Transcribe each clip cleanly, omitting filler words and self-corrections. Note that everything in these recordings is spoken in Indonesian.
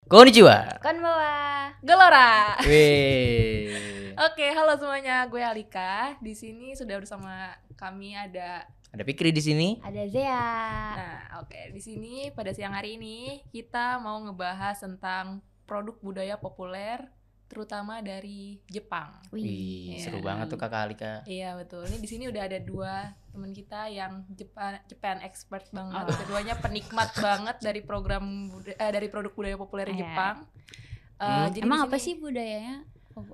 Konnichiwa. Konbawa. Gelora. Wih. Oke, halo semuanya. Gue Alika. Di sini sudah bersama kami ada Fikri di sini. Ada Zea. Nah, oke. Di sini pada siang hari ini kita mau ngebahas tentang produk budaya populer terutama dari Jepang. Wih, Iya. seru banget tuh Kakak Alika. Iya, betul. Ini di sini udah ada dua teman kita yang Japan expert banget. Keduanya penikmat banget dari dari produk budaya populer Jepang. Jadi Emang di apa sini- sih budayanya?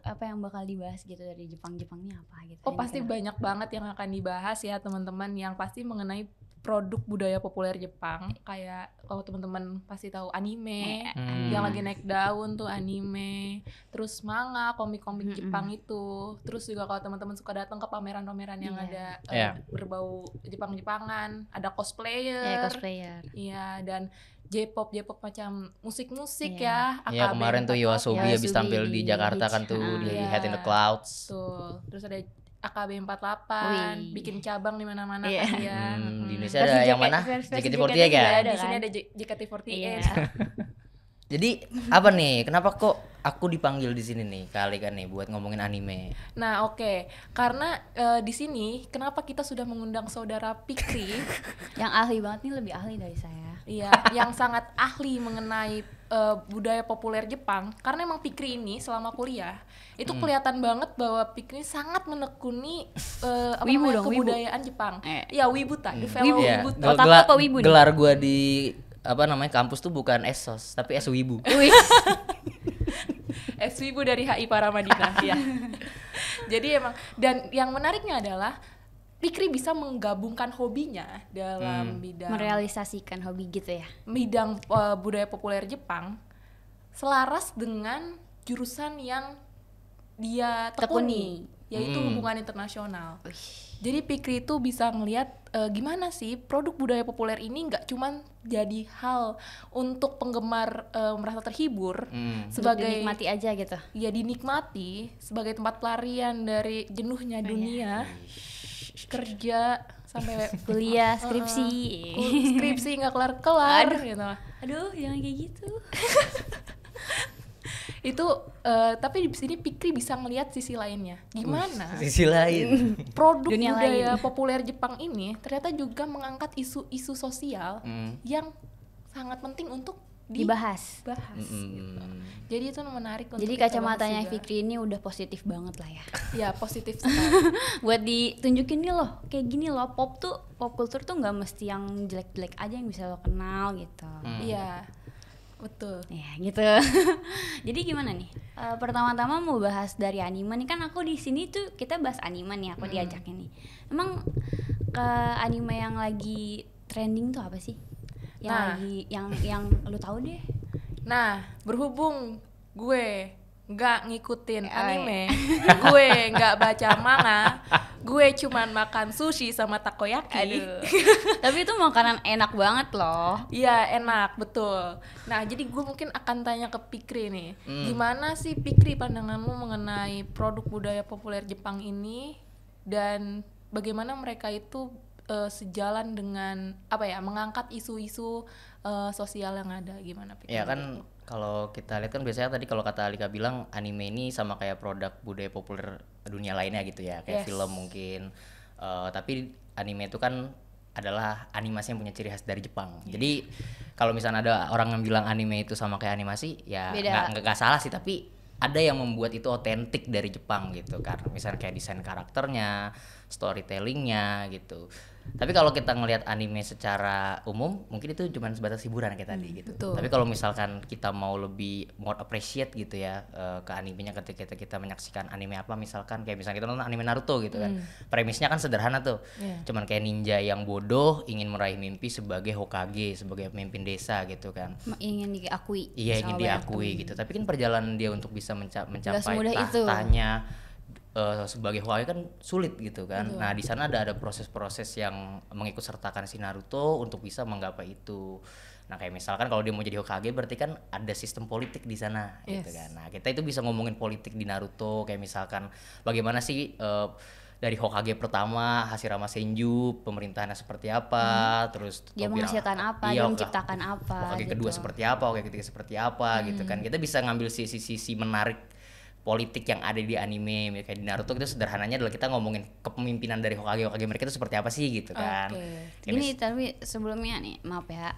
Apa yang bakal dibahas gitu dari Jepangnya apa gitu? Oh, pasti banyak banget yang akan dibahas ya teman-teman, yang pasti mengenai produk budaya populer Jepang. Kayak kalau teman-teman pasti tahu anime, yang lagi naik daun tuh anime, terus manga, komik-komik Jepang itu. Terus juga kalau teman-teman suka datang ke pameran-pameran yang ada berbau Jepang-Jepangan, ada cosplayer. Cosplayer. Iya, dan J-pop macam musik-musik Iya. ya. Iya, kemarin tuh Yoasobi habis Yoasobi tampil di di Jakarta kan Beach. tuh di Iya. Head in the Clouds. Tuh. Terus ada AKB48 Wih. bikin cabang di mana-mana Iya. kan ya. Di Indonesia Versi ada yang JKT mana? versi JKT48 JKT ya. ada Di sini kan? ada JKT48. Iya. Jadi apa nih? Kenapa kok aku dipanggil di sini nih kali kan nih buat ngomongin anime? Nah, oke. Karena di sini kenapa kita sudah mengundang saudara Fikri? Yang ahli banget nih, lebih ahli dari saya. Iya, yang sangat ahli mengenai budaya populer Jepang. Karena emang Fikri ini selama kuliah itu kelihatan banget bahwa Fikri sangat menekuni Wibu dong, wibu. kebudayaan Jepang. Eh. Ya, wibuta, the fellow Wibu. Iya, wibuta. Otaku apa wibu nih? gelar gua di kampus tuh bukan esos tapi eswibu. Wih. Wibu dari HI Paramadina ya. Jadi emang, dan yang menariknya adalah Fikri bisa menggabungkan hobinya dalam Merealisasikan hobi gitu ya. bidang budaya populer Jepang selaras dengan jurusan yang dia tekuni, yaitu hubungan internasional. Jadi Fikri itu bisa ngelihat gimana sih produk budaya populer ini nggak cuman jadi hal untuk penggemar merasa terhibur sebagai Untuk dinikmati aja gitu. ya dinikmati sebagai tempat pelarian dari jenuhnya dunia kerja sampai Kuliah, skripsi. skripsi nggak kelar gitu. Aduh, jangan kayak gitu. Itu tapi di sini Fikri bisa ngelihat sisi lainnya. Gimana Sisi lain. produk Dunia budaya lain. populer Jepang ini ternyata juga mengangkat isu-isu sosial yang sangat penting untuk Dibahas. gitu. Jadi itu menarik untuk Jadi kita kacamatanya bahas juga. Fikri ini udah positif banget lah ya. Ya, positif sekali. Buat ditunjukin nih loh, kayak gini loh, pop culture tuh nggak mesti yang jelek-jelek aja yang bisa lo kenal gitu. Iya. Betul. Ya gitu. Jadi gimana nih? Pertama-tama mau bahas dari anime nih, kan aku di sini tuh kita bahas anime nih, aku diajaknya nih. Emang ke anime yang lagi trending tuh apa sih? Yang Nah. lagi yang lu tahu deh. Nah, berhubung gue nggak ngikutin Oh, anime, gue nggak baca manga, gue cuman makan sushi sama takoyaki. Tapi itu makanan enak banget loh. Iya, enak, betul. Nah, jadi gue mungkin akan tanya ke Fikri nih, gimana sih Fikri pandanganmu mengenai produk budaya populer Jepang ini, dan bagaimana mereka itu sejalan dengan mengangkat isu-isu sosial yang ada, gimana Fikri? Ya kan kalau kita lihat kan biasanya tadi kalau kata Alika bilang anime ini sama kayak produk budaya populer dunia lainnya gitu ya, kayak Yes. film mungkin. Tapi anime itu kan adalah animasi yang punya ciri khas dari Jepang. Jadi kalau misalnya ada orang yang bilang anime itu sama kayak animasi, ya Beda. nggak salah sih, tapi ada yang membuat itu otentik dari Jepang gitu kan. Misalnya kayak desain karakternya, storytellingnya gitu. Tapi kalau kita ngelihat anime secara umum, mungkin itu cuma sebatas hiburan kayak tadi gitu. betul. Tapi kalau misalkan kita mau lebih more appreciate gitu ya ke animenya, ketika kita menyaksikan anime apa, misalkan kayak misalnya kita nonton anime Naruto gitu kan. Premisnya kan sederhana tuh. Iya. Cuman kayak ninja yang bodoh ingin meraih mimpi sebagai Hokage, sebagai pemimpin desa gitu kan. Ingin diakui. Iya, ingin sama banyak diakui temen. gitu. Tapi kan perjalanan dia untuk bisa mencapai semudah itu. tahtanya sebagai Hokage kan sulit gitu kan. Nah, di sana ada proses-proses yang mengikut sertakan si Naruto untuk bisa menggapai itu. Nah, kayak misalkan kalau dia mau jadi Hokage berarti kan ada sistem politik di sana gitu Yes. kan. Nah, kita itu bisa ngomongin politik di Naruto, kayak misalkan bagaimana sih dari Hokage pertama Hashirama Senju pemerintahannya seperti apa, terus Dia menghasilkan apa, dia menciptakan apa. Hokage gitu. kedua seperti apa, Hokage ketiga seperti apa gitu kan. Kita bisa ngambil sisi-sisi menarik politik yang ada di anime kayak di Naruto. Itu sederhananya adalah kita ngomongin kepemimpinan dari Hokage mereka itu seperti apa sih gitu kan. Gini tapi sebelumnya nih maaf ya,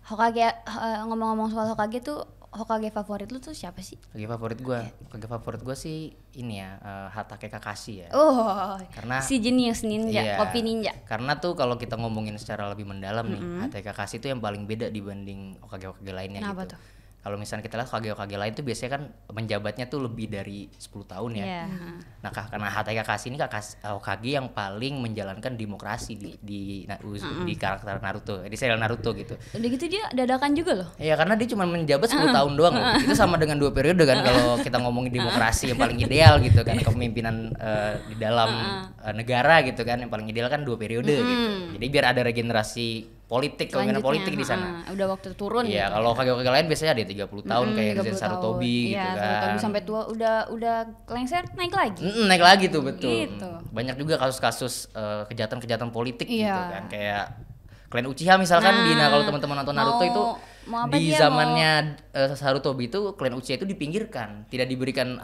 Hokage ngomong-ngomong soal Hokage tuh, Hokage favorit lu tuh siapa sih? Hokage favorit gue sih ini ya, Hatake Kakashi ya. Oh, karena si jenius ninja, iya, kopi ninja. Karena tuh kalau kita ngomongin secara lebih mendalam nih, Hatake Kakashi itu yang paling beda dibanding Hokage-Hokage lainnya. Kenapa gitu. tuh? Kalau misalnya kita lihat Hokage-Hokage lain tuh biasanya kan menjabatnya tuh lebih dari 10 tahun ya. Yeah. Nah, karena Hatake Kakashi ini Hokage yang paling menjalankan demokrasi di karakter Naruto, di serial Naruto gitu. Udah gitu dia dadakan juga loh. Iya, karena dia cuma menjabat 10 tahun doang loh. Itu sama dengan 2 periode kan kalau kita ngomongin demokrasi yang paling ideal gitu kan, kepemimpinan di dalam negara gitu kan, yang paling ideal kan 2 periode gitu. Jadi biar ada regenerasi kepemimpinan politik di sana. Udah waktu turun. Iya, kalau Hokage lain biasanya ada 30 tahun kayak Zen Sarutobi gitu kan. Sarutobi sampai tua udah lengser naik lagi. Naik lagi tuh betul. Gitu. Banyak juga kasus-kasus kejahatan-kejahatan politik gitu kan, kayak klan Uchiha misalkan kalau teman-teman nonton Naruto itu di zamannya Sarutobi itu klan Uchiha itu dipinggirkan, tidak diberikan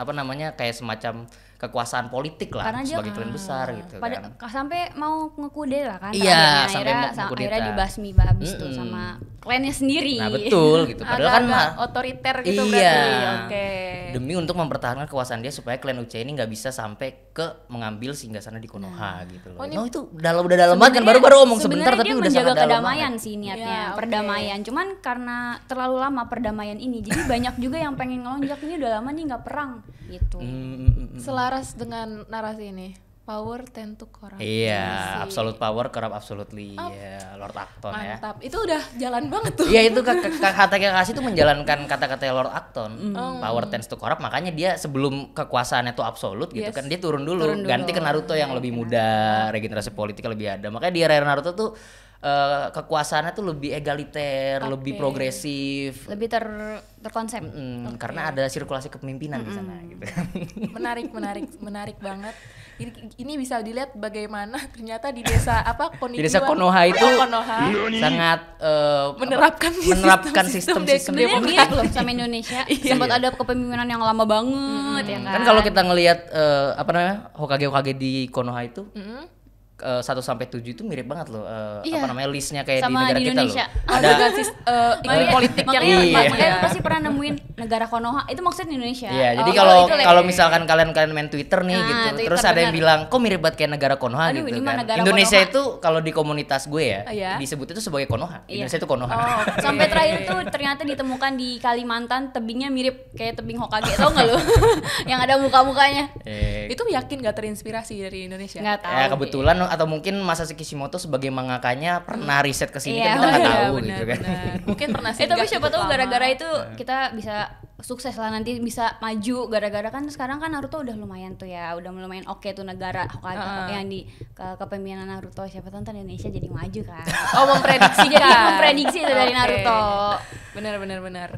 kayak semacam kekuasaan politik lah. Karena sebagai klan besar gitu kan. Sampai mau ngekudeta kan. Iya, sampai mau ngekudeta. Akhirnya dibasmi habis tuh sama klannya sendiri. Nah, betul gitu. Padahal kan otoriter gitu berarti. Oke. Demi untuk mempertahankan kekuasaan dia supaya klan Uchiha ini nggak bisa sampai ke mengambil singgasana di Konoha gitu loh. Itu udah dalam banget kan, baru omong sebentar tapi udah sangat dalam. Menjaga kedamaian sih niatnya, perdamaian. Cuman karena terlalu lama perdamaian ini, jadi banyak juga yang pengen ngelonjak, ini udah lama nih nggak perang gitu. Selaras dengan narasi ini. Power tend to corrupt. Iya, absolute power corrupt absolutely. Ya, Lord Acton. Mantap. Itu udah jalan banget tuh. Iya, itu Hatake Kakashi itu menjalankan kata-kata Lord Acton. Power tends to corrupt, makanya dia sebelum kekuasaannya tuh absolut gitu kan, dia turun dulu, ganti ke Naruto yang lebih muda, regenerasi politik lebih ada. Makanya di era Naruto tuh kekuasaannya tuh lebih egaliter, lebih progresif, lebih terkonsep. Karena ada sirkulasi kepemimpinan di sana gitu. Menarik banget. Ini bisa dilihat bagaimana ternyata di desa Konnichiwa, di desa Konoha itu sangat menerapkan sistem sebenarnya mirip loh sama Indonesia. Sempat ada kepemimpinan yang lama banget ya kan. Kan kalau kita ngelihat Hokage di Konoha itu 1 sampai 7 itu mirip banget loh, listnya kayak sama di negara di kita Indonesia. loh. Ada politik yang makanya pasti pernah nemuin negara Konoha itu maksudnya Indonesia. Iya, jadi kalau misalkan kalian main Twitter nih gitu, Twitter, terus ada yang bilang kok mirip banget kayak negara Konoha gitu kan. Indonesia Konoha itu kalau di komunitas gue disebut itu sebagai Konoha. Indonesia itu Konoha. Sampai terakhir tuh ternyata ditemukan di Kalimantan tebingnya mirip kayak tebing Hokage, tau nggak lo? Yang ada muka-mukanya. Itu yakin nggak terinspirasi dari Indonesia? Nggak tahu. Ya kebetulan atau mungkin Masashi Kishimoto sebagai mangakanya pernah riset ke sini kan kita nggak tahu gitu kan. Mungkin pernah sih. Tapi siapa tahu gara-gara itu kita bisa sukses lah, nanti bisa maju gara-gara kan sekarang kan Naruto udah lumayan tuh ya, udah lumayan oke tuh negara Hokage yang di kepemimpinan Naruto, siapa tahu Indonesia jadi maju kan. Memprediksi itu dari Naruto. Benar.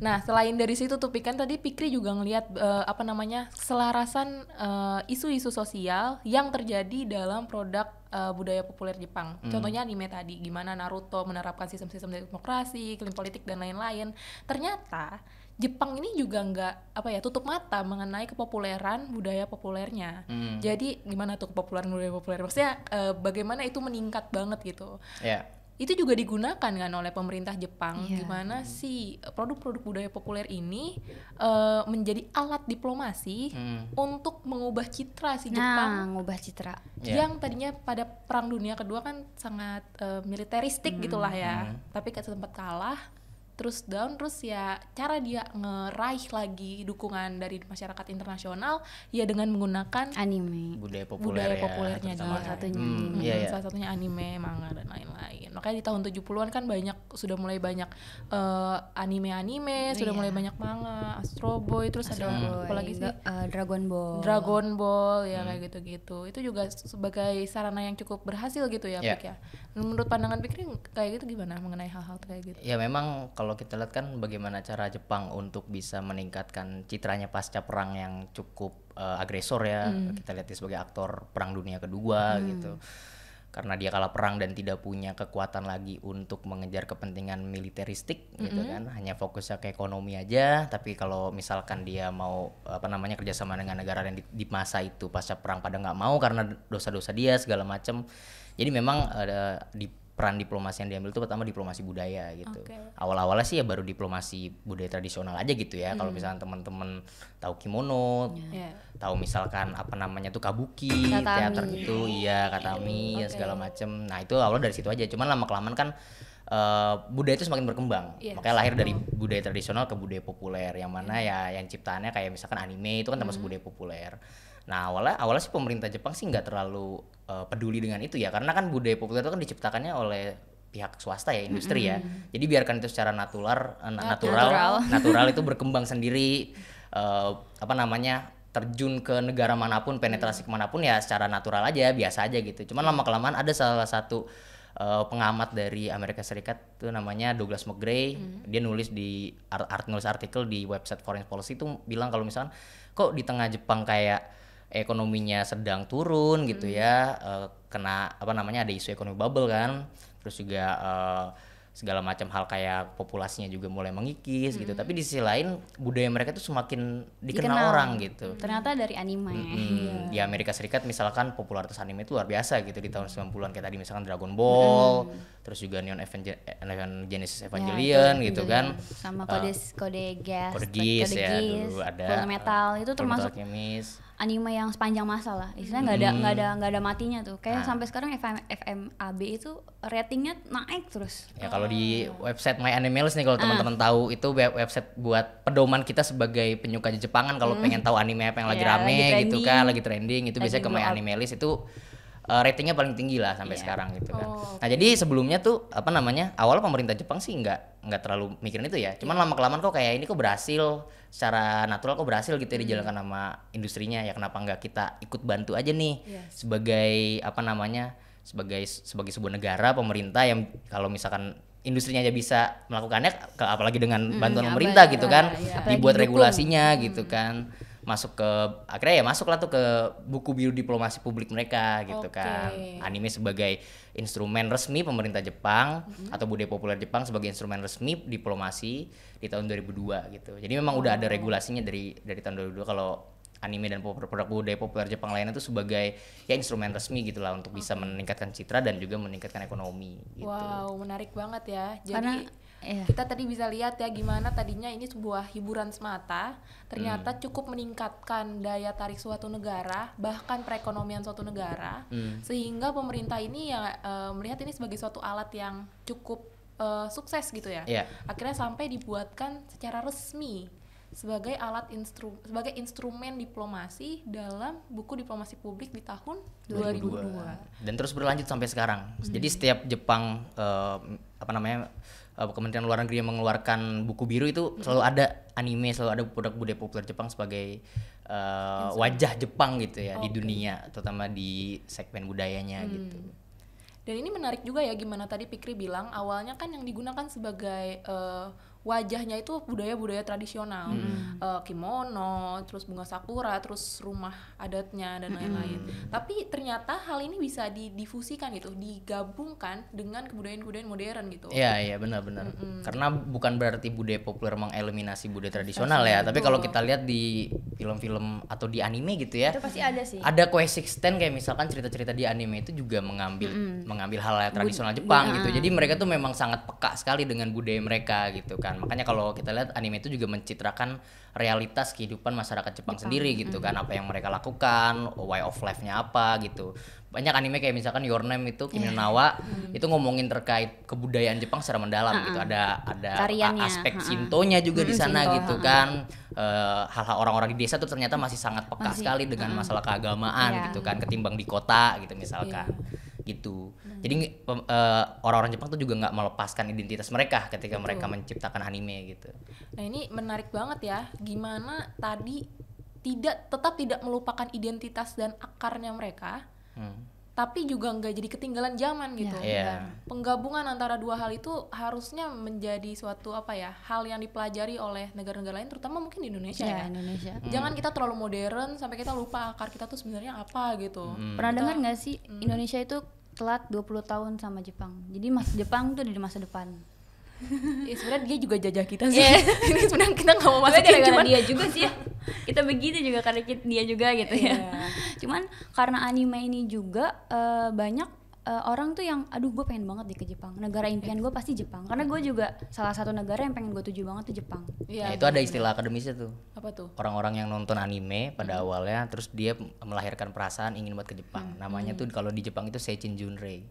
Nah, selain dari situ tuh kan tadi Fikri juga ngelihat selarasan isu-isu sosial yang terjadi dalam produk budaya populer Jepang. Contohnya anime tadi, gimana Naruto menerapkan sistem-sistem demokrasi, iklim politik dan lain-lain. Ternyata Jepang ini juga nggak tutup mata mengenai kepopuleran budaya populernya. Jadi gimana tuh kepopuleran budaya populer? Maksudnya bagaimana itu meningkat banget gitu. Itu juga digunakan kan oleh pemerintah Jepang, gimana sih produk-produk budaya populer ini menjadi alat diplomasi untuk mengubah citra si Jepang. Ngubah citra. Yang tadinya pada Perang Dunia Kedua kan sangat militeristik gitulah ya, tapi sempat kalah. Terus down, terus ya cara dia ngeraih lagi dukungan dari masyarakat internasional ya dengan menggunakan anime, budaya populernya salah satunya salah satunya anime, manga dan lain-lain. Makanya di tahun 70-an kan sudah mulai banyak anime, sudah mulai banyak manga, Astro Boy, terus ada apalagi sih Dragon Ball ya kayak gitu-gitu. Itu juga sebagai sarana yang cukup berhasil gitu ya, Pik ya. Menurut pandangan Fikri kayak gitu gimana mengenai hal-hal kayak gitu? Ya memang kalau kalau kita lihat kan bagaimana cara Jepang untuk bisa meningkatkan citranya pasca perang yang cukup agresor ya. Kita lihat dia sebagai aktor perang dunia kedua gitu. Karena dia kalah perang dan tidak punya kekuatan lagi untuk mengejar kepentingan militeristik gitu kan, hanya fokusnya ke ekonomi aja. Tapi kalau misalkan dia mau kerjasama dengan negara yang di masa itu pasca perang pada nggak mau karena dosa-dosa dia segala macam. Jadi memang di peran diplomasi yang diambil itu pertama diplomasi budaya gitu. Awal-awalnya sih ya baru diplomasi budaya tradisional aja gitu ya. Kalau misalnya teman-teman tahu kimono, tahu misalkan tuh kabuki, teater gitu, katami segala macem. Nah itu awal dari situ aja. Cuman lama-kelamaan kan budaya itu semakin berkembang. Makanya lahir dari budaya tradisional ke budaya populer, yang mana ya yang ciptaannya kayak misalkan anime itu kan termasuk budaya populer. Nah awalnya sih pemerintah Jepang sih nggak terlalu peduli dengan itu ya, karena kan budaya populer itu kan diciptakannya oleh pihak swasta ya, industri ya. Jadi biarkan itu secara natural itu berkembang sendiri, terjun ke negara manapun, penetrasi kemanapun ya secara natural aja, biasa aja gitu. Cuman lama-kelamaan ada salah satu pengamat dari Amerika Serikat tuh namanya Douglas McGray. Dia nulis nulis artikel di website Foreign Policy itu bilang kalau misalkan kok di tengah Jepang kayak ekonominya sedang turun gitu ya, kena ada isu ekonomi bubble kan, terus juga segala macam hal kayak populasinya juga mulai mengikis gitu, tapi di sisi lain budaya mereka tuh semakin dikenal orang gitu. Ternyata dari anime. Di Amerika Serikat misalkan popularitas anime itu luar biasa gitu di tahun 90-an, kayak tadi misalkan Dragon Ball, terus juga Neon Genesis Evangelion gitu kan. Sama Code Geass ya, dulu ada Full Metal itu termasuk anime yang sepanjang masa lah, istilahnya nggak ada matinya tuh, kayak sampai sekarang FMAB itu ratingnya naik terus. Ya kalau di website My Animalist nih, kalau teman-teman tahu, itu website buat pedoman kita sebagai penyuka Jepangan kalau pengen tahu anime apa yang lagi rame gitu kan, lagi trending, itu biasanya ke My Animalist itu ratingnya paling tinggi lah sampai sekarang gitu kan. Nah jadi sebelumnya tuh awal pemerintah Jepang sih nggak terlalu mikirin itu ya, cuman lama-kelamaan kok kayak ini kok berhasil secara natural, kok berhasil gitu ya dijalankan sama industrinya, ya kenapa nggak kita ikut bantu aja nih sebagai sebagai sebuah negara pemerintah yang kalau misalkan industrinya aja bisa melakukannya, apalagi dengan bantuan pemerintah gitu kan, dibuat regulasinya gitu kan, akhirnya masuklah tuh ke buku biru diplomasi publik mereka gitu kan. Anime sebagai instrumen resmi pemerintah Jepang atau budaya populer Jepang sebagai instrumen resmi diplomasi di tahun 2002 gitu. Jadi memang udah ada regulasinya dari tahun 2002 kalau anime dan produk budaya populer Jepang lainnya itu sebagai instrumen resmi gitulah untuk bisa meningkatkan citra dan juga meningkatkan ekonomi gitu. Wow, menarik banget ya. Jadi kita tadi bisa lihat ya gimana tadinya ini sebuah hiburan semata, ternyata cukup meningkatkan daya tarik suatu negara, bahkan perekonomian suatu negara, sehingga pemerintah ini melihat ini sebagai suatu alat yang cukup sukses gitu ya. Akhirnya sampai dibuatkan secara resmi sebagai sebagai instrumen diplomasi dalam buku diplomasi publik di tahun 2002. Dan terus berlanjut sampai sekarang. Jadi setiap Jepang Kementerian Luar Negeri yang mengeluarkan buku biru itu selalu ada anime, selalu ada produk budaya populer Jepang sebagai wajah Jepang gitu ya di dunia, terutama di segmen budayanya gitu. Dan ini menarik juga ya gimana tadi Fikri bilang awalnya kan yang digunakan sebagai wajahnya itu budaya-budaya tradisional, kimono, terus bunga sakura, terus rumah adatnya dan lain-lain. Tapi ternyata hal ini bisa didifusikan gitu, digabungkan dengan kebudayaan-kebudayaan modern gitu. Iya benar-benar. Karena bukan berarti budaya populer mengeliminasi budaya tradisional ya, tapi kalau kita lihat di film-film atau di anime gitu ya, itu pasti ada sih. Ada coexistence, kayak misalkan cerita-cerita di anime itu juga mengambil hal tradisional Jepang gitu. Jadi mereka tuh memang sangat peka sekali dengan budaya mereka gitu kan. Makanya kalau kita lihat anime itu juga mencitrakan realitas kehidupan masyarakat Jepang sendiri gitu kan, apa yang mereka lakukan, way of life-nya apa gitu. Banyak anime kayak misalkan Your Name itu Kimi no Nawa itu ngomongin terkait kebudayaan Jepang secara mendalam gitu. Ada aspek Shinto-nya juga di sana gitu kan. Hal-hal orang-orang di desa tuh ternyata masih sangat peka sekali dengan masalah keagamaan gitu kan, ketimbang di kota gitu misalkan. Gitu. Jadi orang-orang Jepang tuh juga nggak melepaskan identitas mereka ketika mereka menciptakan anime gitu. Nah ini menarik banget ya, gimana tadi tetap tidak melupakan identitas dan akarnya mereka, tapi juga nggak jadi ketinggalan zaman gitu. Iya. Penggabungan antara dua hal itu harusnya menjadi suatu hal yang dipelajari oleh negara-negara lain, terutama mungkin di Indonesia ya. Indonesia. Jangan kita terlalu modern sampai kita lupa akar kita tuh sebenarnya apa gitu. Pernah dengar nggak sih Indonesia itu telat 20 tahun sama Jepang. Jadi Jepang tuh di masa depan. Ya, sebenarnya dia juga jajah kita sih. Ini sebenarnya kita nggak mau masukin, gara-gara cuman dia juga sih ya. Kita begitu juga karena dia juga gitu ya. Cuman karena anime ini juga banyak orang tuh yang aduh gue pengen banget ke Jepang. Negara impian gue pasti Jepang. Karena gue juga salah satu negara yang pengen gue tuju banget tuh Jepang. Nah, itu ada istilah akademisnya tuh. Apa tuh? Orang-orang yang nonton anime pada awalnya terus dia melahirkan perasaan ingin buat ke Jepang. Namanya tuh kalau di Jepang itu Seichin Junrei.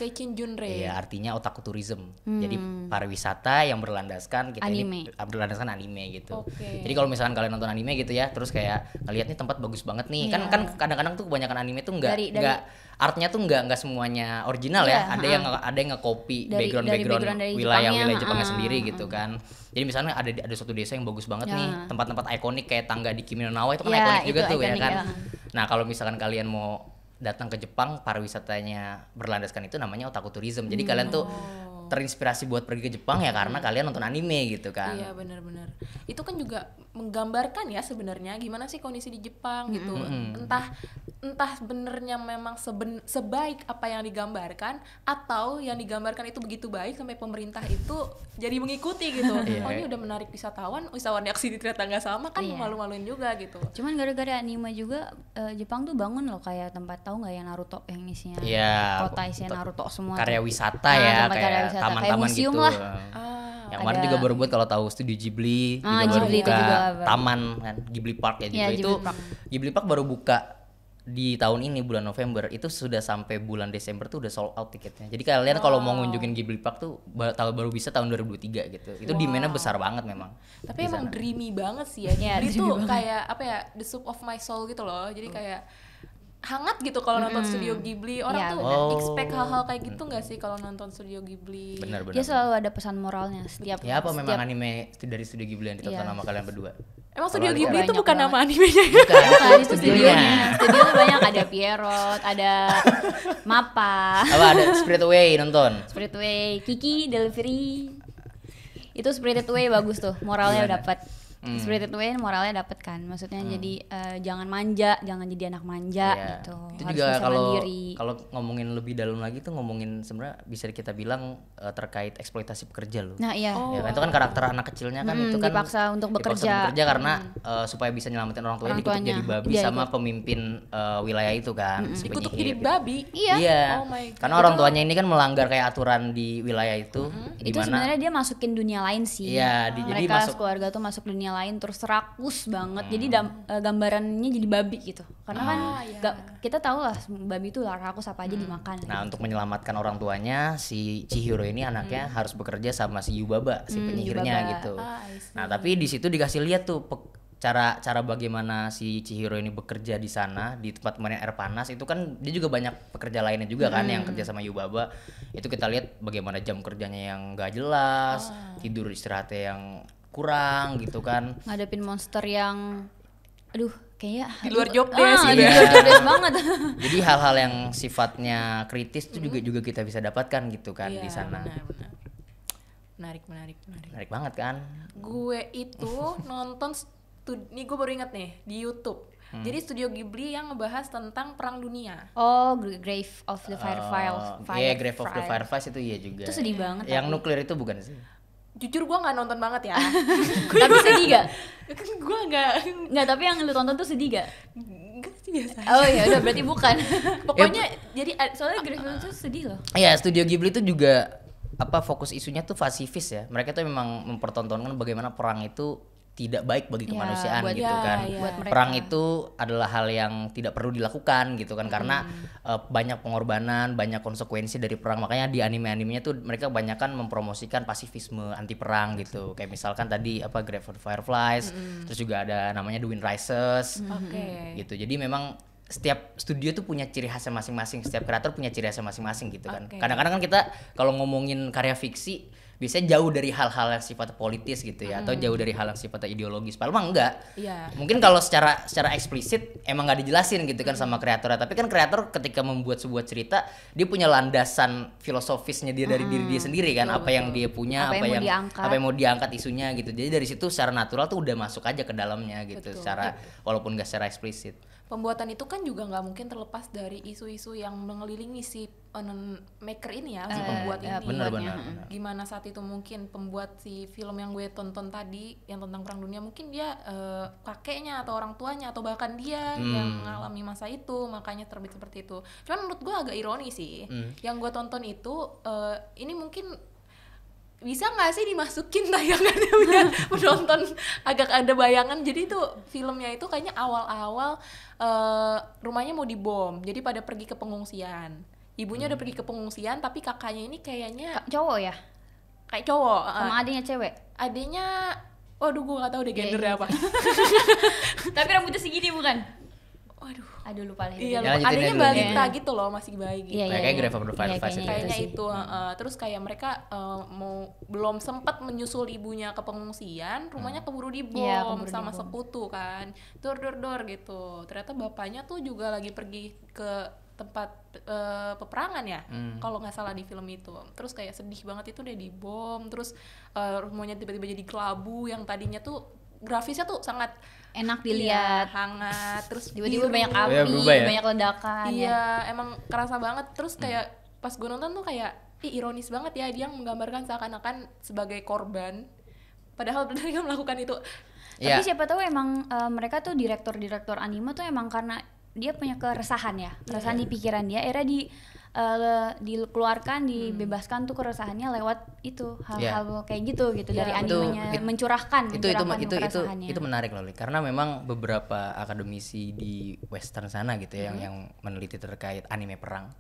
Seichin Junrei. Iya, artinya otaku tourism. Jadi pariwisata yang berlandaskan anime. Berlandaskan anime gitu. Oke. Jadi kalau misalkan kalian nonton anime gitu ya, terus kayak ngeliat nih tempat bagus banget nih. Kan kadang-kadang tuh kebanyakan anime tuh enggak artnya tuh enggak semuanya original ya. Ada yang nge-copy background wilayah Jepangnya sendiri gitu kan. Jadi misalnya ada suatu desa yang bagus banget nih, tempat-tempat ikonik kayak tangga di Kimi no Na wa itu kan ikonik juga tuh ya kan. Nah, kalau misalkan kalian mau datang ke Jepang, pariwisatanya berlandaskan itu namanya otaku tourism. Jadi kalian tuh terinspirasi buat pergi ke Jepang ya karena kalian nonton anime gitu kan. Iya, benar-benar. Itu kan juga menggambarkan ya sebenarnya gimana sih kondisi di Jepang gitu. Entah benernya memang sebaik apa yang digambarkan atau yang digambarkan itu begitu baik sampai pemerintah itu jadi mengikuti gitu. Oh, ini udah menarik wisatawan yang sini ternyata nggak sama kan, malu-maluin juga gitu. Cuman gara-gara anime juga Jepang tuh bangun loh kayak tempat, tahu nggak ya, Naruto yang isinya kota isinya Naruto semua. Karya wisata ya, kayak taman-taman gitu. Yang kemarin juga baru buat, kalau tahu Studio Ghibli juga baru buka taman kan, Ghibli Park ya juga. Itu Ghibli Park baru buka di tahun ini bulan November, itu sudah sampai bulan Desember tuh udah sold out tiketnya. Jadi kalian kalau mau ngunjungin Ghibli Park tuh baru bisa tahun 2023 gitu. Itu demand-nya besar banget memang. Tapi emang dreamy banget sih ya. Ghibli tuh kayak the soup of my soul gitu loh. Jadi kayak hangat gitu kalau nonton Studio Ghibli. Orang tuh expect hal-hal kayak gitu nggak sih kalau nonton Studio Ghibli? Benar-benar. Dia selalu ada pesan moralnya setiap. Ya apa memang anime dari Studio Ghibli yang ditonton sama kalian berdua? Emang Studio Ghibli itu bukan nama animenya? Bukan, itu studionya. Studionya banyak, ada Pierrot, ada Mappa. Apa ada Spirited Away nonton? Spirited Away, Kiki Delivery. Itu Spirited Away bagus tuh, moralnya dapat. Spirited Away moralnya dapat kan, maksudnya jadi jangan manja, jangan jadi anak manja gitu. Itu harus juga mandiri. kalau ngomongin lebih dalam lagi tuh ngomongin sebenarnya bisa kita bilang terkait eksploitasi pekerja loh. Nah iya. Ya, kan, itu kan karakter anak kecilnya kan itu kan dipaksa untuk bekerja karena supaya bisa nyelamatin orang tuanya dikutuk jadi babi sama pemimpin wilayah itu kan. Dikutuk jadi babi? Iya. Oh my God. Karena orang tuanya ini kan melanggar kayak aturan di wilayah itu. Itu sebenarnya dia masukin dunia lain sih. Iya, jadi mereka keluarga tuh masuk dunia lain terus rakus banget. Jadi gambarannya jadi babi gitu. Karena kan kita tahu lah babi itu rakus apa aja dimakan. Nah, untuk menyelamatkan orang tuanya, si Chihiro ini anaknya harus bekerja sama si Yubaba, si penyihirnya gitu. Nah, tapi di situ dikasih lihat tuh cara bagaimana si Chihiro ini bekerja di sana di tempat pemandian air panas. Itu kan dia juga banyak pekerja lainnya juga kan yang kerja sama Yubaba. Itu kita lihat bagaimana jam kerjanya yang gak jelas, tidur istirahatnya yang kurang gitu kan, ngadepin monster yang kayaknya di luar job desk di luar job desk banget. Jadi hal-hal yang sifatnya kritis itu juga kita bisa dapatkan gitu kan di sana. Menarik banget kan. Gue itu nonton nih, gue baru inget nih di YouTube. Jadi Studio Ghibli yang ngebahas tentang Perang Dunia. Oh, Grave of the Fireflies. Iya, Grave of the Fireflies itu iya juga. Itu sedih banget. Yang nuklir itu bukan sih? Jujur gue nggak nonton banget ya. Tapi sedih gak? Gue nggak. Tapi yang lu tonton tuh sedih gak? Enggak sih, biasa. Oh ya udah, berarti bukan. Pokoknya jadi soalnya Grave itu sedih loh. Iya, Studio Ghibli itu juga fokus isunya tuh pasifis ya. Mereka tuh memang mempertontonkan bagaimana perang itu tidak baik bagi kemanusiaan gitu kan. Perang itu adalah hal yang tidak perlu dilakukan gitu kan, karena banyak pengorbanan, banyak konsekuensi dari perang. Makanya di anime-animenya tuh mereka kebanyakan mempromosikan pasifisme anti perang gitu. Kayak misalkan tadi Grave of the Fireflies, terus juga ada namanya The Wind Rises. Gitu. Jadi memang setiap studio tuh punya ciri khasnya masing-masing, setiap kreator punya ciri khasnya masing-masing gitu kan. Kadang-kadang kan kita kalau ngomongin karya fiksi biasanya jauh dari hal-hal yang sifatnya politis gitu ya, atau jauh dari hal yang sifatnya ideologis. Padahal mah enggak. Mungkin kalau secara eksplisit emang nggak dijelasin gitu kan sama kreatornya. Tapi kan kreator ketika membuat sebuah cerita, dia punya landasan filosofisnya dia dari diri dia sendiri kan, apa yang dia punya, apa yang mau diangkat isunya gitu. Jadi dari situ secara natural tuh udah masuk aja ke dalamnya gitu, secara walaupun nggak secara eksplisit. Pembuatan itu kan juga nggak mungkin terlepas dari isu-isu yang mengelilingi si maker ini ya, si pembuat ini. Bener. Gimana saat itu mungkin pembuat si film yang gue tonton tadi yang tentang Perang Dunia, mungkin dia kakeknya atau orang tuanya atau bahkan dia yang mengalami masa itu, makanya terbit seperti itu. Cuman menurut gue agak ironi sih. Yang gue tonton itu ini mungkin bisa nggak sih dimasukin tayangannya biar penonton agak ada bayangan. Jadi itu filmnya itu kayaknya awal-awal rumahnya mau dibom, jadi pada pergi ke pengungsian. Ibunya udah pergi ke pengungsian, tapi kakaknya ini kayaknya cowok ya, kayak cowok sama adiknya cewek. Adiknya waduh gue nggak tahu deh gendernya apa. Tapi rambutnya segini bukan? Aduh lupa lah. Iya, adanya balita gitu loh, masih bayi gitu. Kayak Grave of the Fireflies kayaknya itu. Terus kayak mereka belum sempat menyusul ibunya ke pengungsian, rumahnya keburu dibom sama sekutu kan. Dor gitu. Ternyata bapaknya tuh juga lagi pergi ke tempat peperangan ya, kalau nggak salah di film itu. Terus kayak sedih banget itu dia dibom. Terus rumahnya tiba-tiba jadi kelabu, yang tadinya tuh grafisnya tuh sangat enak dilihat, hangat, terus tiba-tiba banyak api, banyak ledakan. Iya, emang kerasa banget. Terus kayak pas gue nonton tuh kayak ironis banget ya, dia menggambarkan seakan-akan sebagai korban, padahal benar dia melakukan itu. Tapi siapa tahu emang mereka tuh direktur anime tuh emang karena dia punya keresahan ya, keresahan di pikiran dia, akhirnya dikeluarkan, dibebaskan tuh keresahannya lewat itu hal-hal kayak gitu dari animenya, mencurahkan keresahannya. Itu menarik loh, karena memang beberapa akademisi di western sana gitu ya, yang meneliti terkait anime perang,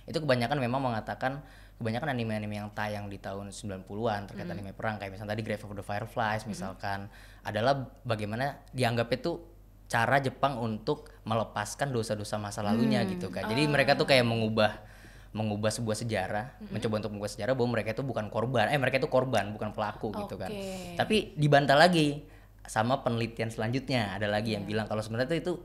itu kebanyakan memang mengatakan kebanyakan anime-anime yang tayang di tahun 90-an terkait anime perang, kayak misalnya tadi Grave of the Fireflies misalkan, adalah bagaimana dianggapnya tuh cara Jepang untuk melepaskan dosa-dosa masa lalunya gitu kan. Jadi mereka tuh kayak mengubah sebuah sejarah, mencoba untuk mengubah sejarah bahwa mereka itu bukan korban, mereka itu korban bukan pelaku gitu kan. Tapi dibantah lagi sama penelitian selanjutnya, ada lagi yang bilang kalau sebenarnya itu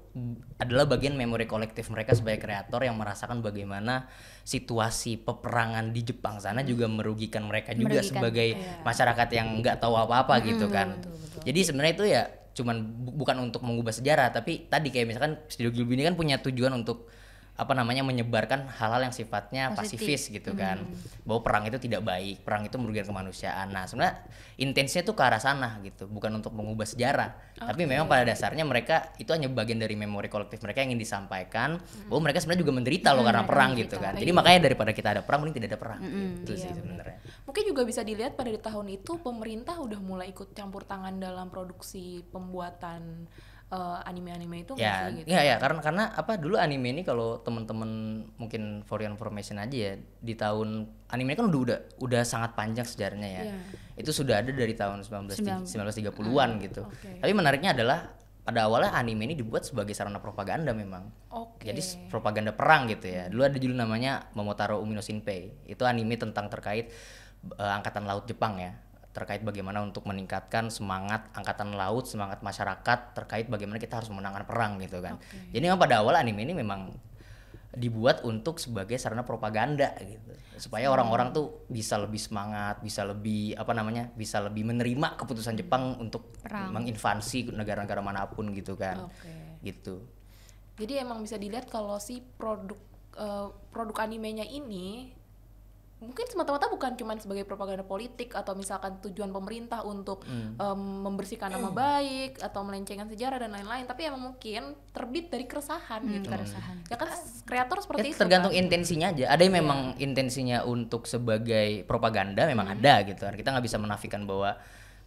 adalah bagian memori kolektif mereka sebagai kreator yang merasakan bagaimana situasi peperangan di Jepang sana juga merugikan mereka juga sebagai masyarakat yang nggak tahu apa-apa gitu kan. Jadi sebenarnya itu ya cuman bukan untuk mengubah sejarah, tapi tadi kayak misalkan Studio Ghibli ini kan punya tujuan untuk menyebarkan hal-hal yang sifatnya pasifis gitu kan, bahwa perang itu tidak baik, perang itu merugikan kemanusiaan. Nah sebenarnya intensinya tuh ke arah sana gitu, bukan untuk mengubah sejarah, tapi memang pada dasarnya mereka itu hanya bagian dari memori kolektif mereka yang ingin disampaikan, bahwa mereka sebenarnya juga menderita loh karena perang gitu kan. Jadi makanya daripada kita ada perang, mending tidak ada perang gitu sih sebenarnya. Mungkin juga bisa dilihat pada di tahun itu pemerintah udah mulai ikut campur tangan dalam produksi pembuatan anime-anime itu gitu. Ya, karena dulu anime ini kalau teman-teman mungkin for your information aja ya, di tahun anime ini kan udah sangat panjang sejarahnya ya. Itu sudah ada dari tahun 1930-an gitu. Tapi menariknya adalah pada awalnya anime ini dibuat sebagai sarana propaganda memang. Jadi propaganda perang gitu ya. Dulu ada judul namanya Momotaro Umi no Shinpei. Itu anime tentang terkait angkatan laut Jepang ya, terkait bagaimana untuk meningkatkan semangat angkatan laut, semangat masyarakat terkait bagaimana kita harus memenangkan perang gitu kan. Jadi memang pada awal anime ini memang dibuat untuk sebagai sarana propaganda gitu, supaya orang-orang tuh bisa lebih semangat, bisa lebih bisa lebih menerima keputusan Jepang untuk menginvasi negara-negara manapun gitu kan. Gitu. Jadi emang bisa dilihat kalau si produk animenya ini mungkin semata-mata bukan cuma sebagai propaganda politik atau misalkan tujuan pemerintah untuk membersihkan nama baik atau melencengkan sejarah dan lain-lain, tapi emang mungkin terbit dari keresahan gitu. Ya kan kreator seperti itu. Tergantung intensinya aja. Ada yang memang intensinya untuk sebagai propaganda memang ada gitu kan. Kita nggak bisa menafikan bahwa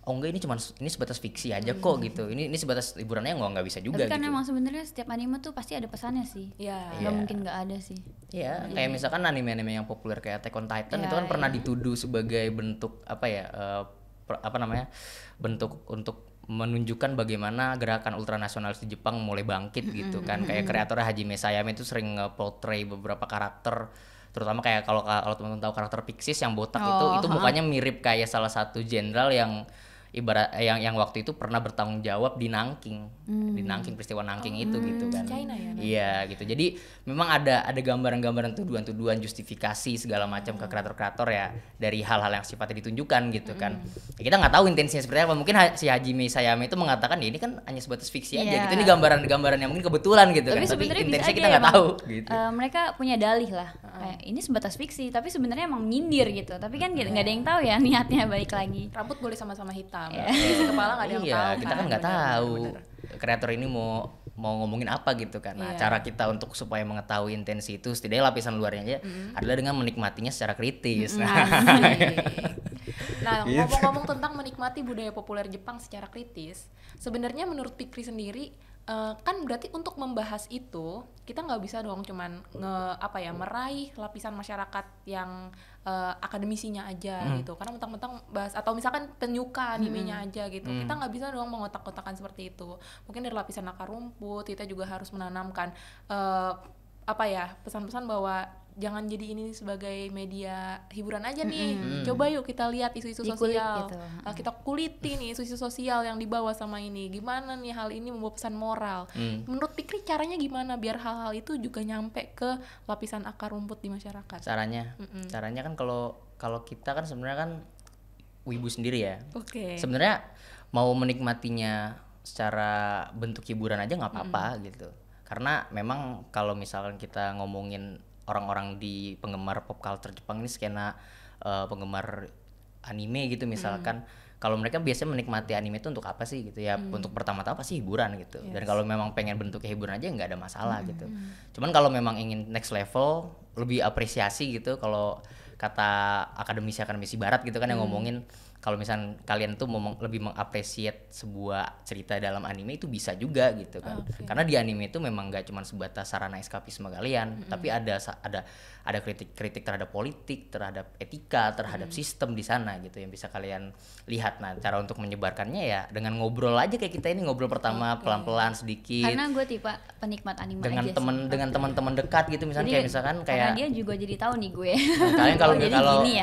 enggak ini sebatas fiksi aja kok gitu. Ini sebatas hiburannya nggak bisa juga. Tapi kan gitu. emang sebenarnya setiap anime tuh pasti ada pesannya sih. Nggak mungkin nggak ada sih. Iya, kayak misalkan anime-anime yang populer kayak Attack on Titan itu kan pernah dituduh sebagai bentuk bentuk untuk menunjukkan bagaimana gerakan ultranasionalis di Jepang mulai bangkit gitu kan. Kayak kreatornya Hajime Sayame itu sering nge-portray beberapa karakter, terutama kayak kalau teman-teman tahu karakter Pixis yang botak itu mukanya mirip kayak salah satu jenderal yang ibarat yang waktu itu pernah bertanggung jawab di Nanking, di Nanking, peristiwa Nanking itu gitu kan. China ya. Iya gitu. Jadi memang ada gambaran-gambaran tuduhan-tuduhan justifikasi segala macam ke kreator-kreator ya dari hal-hal yang sifatnya ditunjukkan gitu kan. Ya, kita nggak tahu intensinya seperti apa. Mungkin si Hajime Sayame itu mengatakan ya ini kan hanya sebatas fiksi aja gitu. Ini gambaran-gambaran yang mungkin kebetulan gitu kan. Tapi intensinya kita nggak tahu gitu. Mereka punya dalih lah. Kayak ini sebatas fiksi, tapi sebenarnya emang nyindir gitu. Tapi kan nggak ada yang tahu ya niatnya balik lagi. Rambut boleh sama-sama hitam. Isi kepala nggak ada yang tahu. Kita kan nggak tahu. Kreator ini mau ngomongin apa gitu kan. Nah, cara kita untuk supaya mengetahui intensi itu setidaknya lapisan luarnya aja adalah dengan menikmatinya secara kritis. Nah, ngomong-ngomong tentang menikmati budaya populer Jepang secara kritis, sebenarnya menurut Fikri sendiri kan berarti untuk membahas itu kita nggak bisa dong cuman meraih lapisan masyarakat yang akademisinya aja gitu, karena mentang-mentang bahas atau misalkan penyuka animenya aja gitu, kita nggak bisa dong mengotak-kotakan seperti itu. Mungkin dari lapisan akar rumput kita juga harus menanamkan pesan-pesan bahwa jangan jadi ini sebagai media hiburan aja nih. Coba yuk kita lihat isu-isu sosial. Gitu. Kita kuliti nih isu-isu sosial yang dibawa sama ini. Gimana nih hal ini membawa pesan moral. Menurut Fikri caranya gimana biar hal-hal itu juga nyampe ke lapisan akar rumput di masyarakat? Caranya kan kalau kita kan sebenarnya kan wibu sendiri ya. Sebenarnya mau menikmatinya secara bentuk hiburan aja nggak apa-apa gitu. Karena memang kalau misalkan kita ngomongin orang-orang di penggemar pop culture Jepang ini, skena penggemar anime gitu misalkan, kalau mereka biasanya menikmati anime itu untuk apa sih gitu ya, untuk pertama-tama pasti hiburan gitu. Dan kalau memang pengen bentuknya hiburan aja nggak ada masalah gitu. Cuman kalau memang ingin next level, lebih apresiasi gitu, kalau kata akademisi barat gitu kan yang ngomongin, kalau misalnya kalian tuh lebih mengapresiat sebuah cerita dalam anime itu bisa juga gitu kan. Karena di anime itu memang gak cuma sebatas sarana eskapisme kalian, tapi ada kritik terhadap politik, terhadap etika, terhadap sistem di sana gitu yang bisa kalian lihat. Nah, cara untuk menyebarkannya ya dengan ngobrol aja kayak kita ini ngobrol pertama pelan-pelan sedikit. Karena gue tipe penikmat anime dengan aja dengan teman-teman dekat gitu misalnya, kayak misalkan kayak dia juga jadi tahu nih gue. Kalian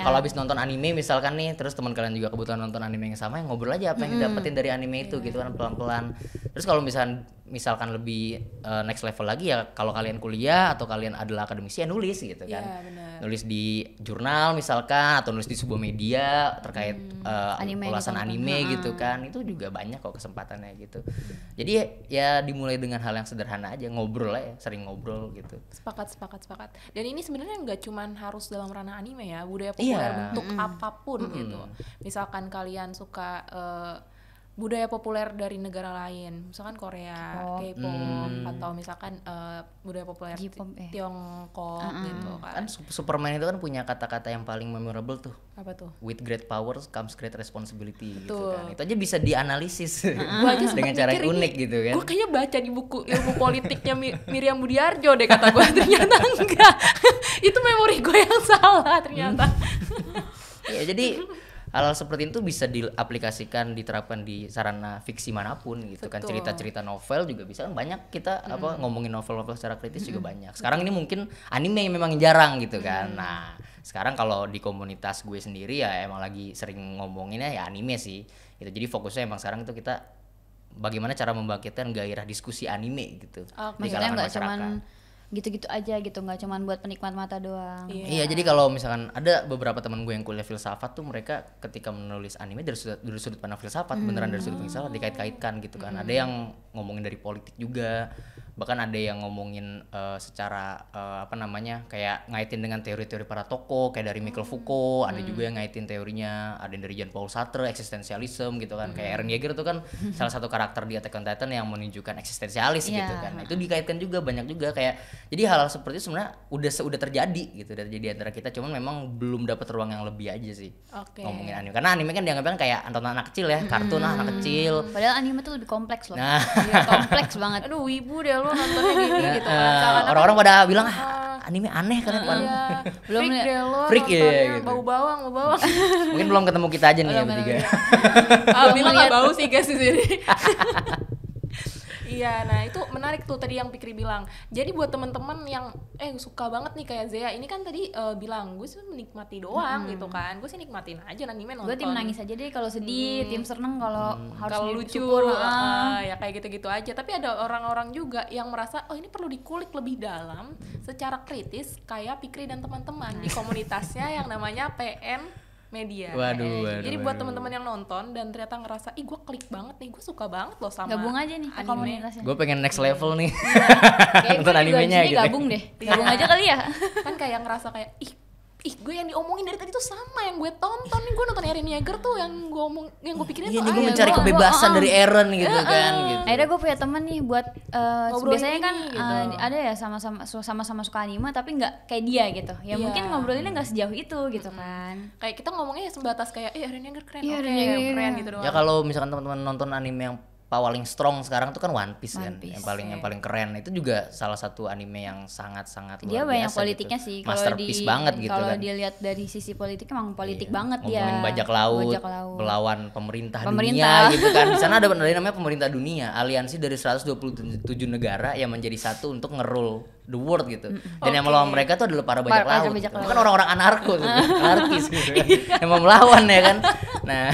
kalau habis nonton anime misalkan nih, terus teman kalian juga kebetulan nonton anime yang sama, yang ngobrol aja apa yang didapetin dari anime itu gitu kan pelan-pelan. Terus kalau misalkan lebih next level lagi ya, kalau kalian kuliah atau kalian adalah akademisi ya nulis gitu kan. Nulis di jurnal misalkan, atau nulis di sebuah media terkait ulasan anime gitu kan. Itu juga banyak kok kesempatannya gitu. Jadi ya dimulai dengan hal yang sederhana aja, ngobrol ya, sering ngobrol gitu. Sepakat. Dan ini sebenarnya nggak cuman harus dalam ranah anime ya, budaya populer bentuk apapun gitu. Misalkan kalian suka budaya populer dari negara lain, misalkan Korea, K-pop, atau misalkan budaya populer Tiongkok gitu kan. Kan Superman itu kan punya kata-kata yang paling memorable tuh. Apa tuh? With great power comes great responsibility gitu kan. Itu aja bisa dianalisis Gua aja dengan cara yang unik gitu kan. Gue kayaknya baca di buku ilmu politiknya Miriam Budiarjo deh, kata gue. Ternyata enggak. Itu memori gue yang salah ternyata. Ya jadi hal seperti itu bisa diaplikasikan, diterapkan di sarana fiksi manapun gitu. Kan. Cerita-cerita novel juga bisa kan, banyak kita ngomongin novel-novel secara kritis juga banyak. Sekarang ini mungkin anime yang memang jarang gitu kan. Nah, sekarang kalau di komunitas gue sendiri ya emang lagi sering ngomonginnya ya anime sih. Gitu. Jadi fokusnya emang sekarang itu kita bagaimana cara membangkitkan gairah diskusi anime gitu di kalangan masyarakat. Gitu-gitu aja gitu, nggak cuman buat penikmat mata doang. Iya, jadi kalau misalkan ada beberapa teman gue yang kuliah filsafat tuh, mereka ketika menulis anime dari sudut pandang filsafat, beneran dari sudut filsafat dikait-kaitkan gitu kan. Ada yang ngomongin dari politik juga, bahkan ada yang ngomongin secara kayak ngaitin dengan teori-teori para tokoh kayak dari Michael Foucault, ada juga yang ngaitin teorinya, ada yang dari Jean-Paul Sartre, eksistensialisme gitu kan. Kayak Eren Yeager tuh kan salah satu karakter di Attack on Titan yang menunjukkan eksistensialis gitu kan. Nah, itu dikaitkan juga banyak juga kayak. Jadi hal-hal seperti itu sebenarnya udah terjadi gitu, udah terjadi antara kita, cuman memang belum dapat ruang yang lebih aja sih ngomongin anime. Karena anime kan dianggapnya kayak tontonan anak kecil ya, kartun anak kecil. Padahal anime tuh lebih kompleks loh. Kompleks banget. Aduh, wibu deh lo nontonnya gini gitu kan. Orang-orang pada bilang anime aneh kan Pan. Iya. Belum Freak liat. deh lo, Freak, iya, nontonnya gitu. bau bawang. Mungkin belum ketemu kita aja nih ya Belum bertiga. Alhamdulillah nggak bau sih guys di sini. Iya, nah itu menarik tuh tadi yang Pikri bilang. Jadi buat teman-teman yang suka banget nih kayak Zea, ini kan tadi bilang gue sih menikmati doang gitu kan. Gue sih nikmatin aja anime nonton. Gue tim nangis aja deh kalau sedih, tim seneng kalau harus kalau lucu, syukur, ya kayak gitu-gitu aja. Tapi ada orang-orang juga yang merasa ini perlu dikulik lebih dalam secara kritis kayak Pikri dan teman-teman di komunitasnya yang namanya PN Media. Waduh. Jadi buat teman-teman yang nonton dan ternyata ngerasa, gue klik banget nih, gue suka banget loh sama gabung aja nih ke anime. komunitasnya. Gue pengen next level nih. Kayak nonton gue juga animenya di sini gitu. gabung deh. Gabung aja kali ya. Kan kayak ngerasa kayak gue yang diomongin dari tadi tuh sama yang gue tonton nih. Gue nonton Eren Yeager tuh yang gue pikirin Iya tuh nih gue iya, mencari gua- kebebasan gua- dari Eren gitu kan gitu. Akhirnya gue punya temen nih buat Ngobrolin biasanya kan ini, gitu. ada ya sama-sama suka anime tapi nggak kayak dia gitu. Ya Iya. mungkin ngobrolinnya nggak sejauh itu gitu kan. kayak kita ngomongnya sebatas kayak Eren Yeager keren, Iya, oke, Eren Yeager keren keren. gitu doang. Ya kalau misalkan teman-teman nonton anime yang paling strong sekarang tuh kan One Piece kan, One Piece, yang paling keren. Itu juga salah satu anime yang sangat-sangat Dia luar banyak biasa politiknya gitu. sih kalau Masterpiece banget gitu kalau kan. dilihat dari sisi politik emang politik Iya, banget dia. ngomongin bajak laut, Bajak laut. melawan pemerintah Pemerintah. dunia gitu kan. Di sana ada namanya pemerintah dunia, aliansi dari 127 negara yang menjadi satu untuk ngerule the world gitu. Dan yang melawan mereka tuh adalah para bajak Para laut. bajak laut. Bukan orang-orang anarko tuh, anarkis gitu kan. Yang mau melawan ya kan. Nah,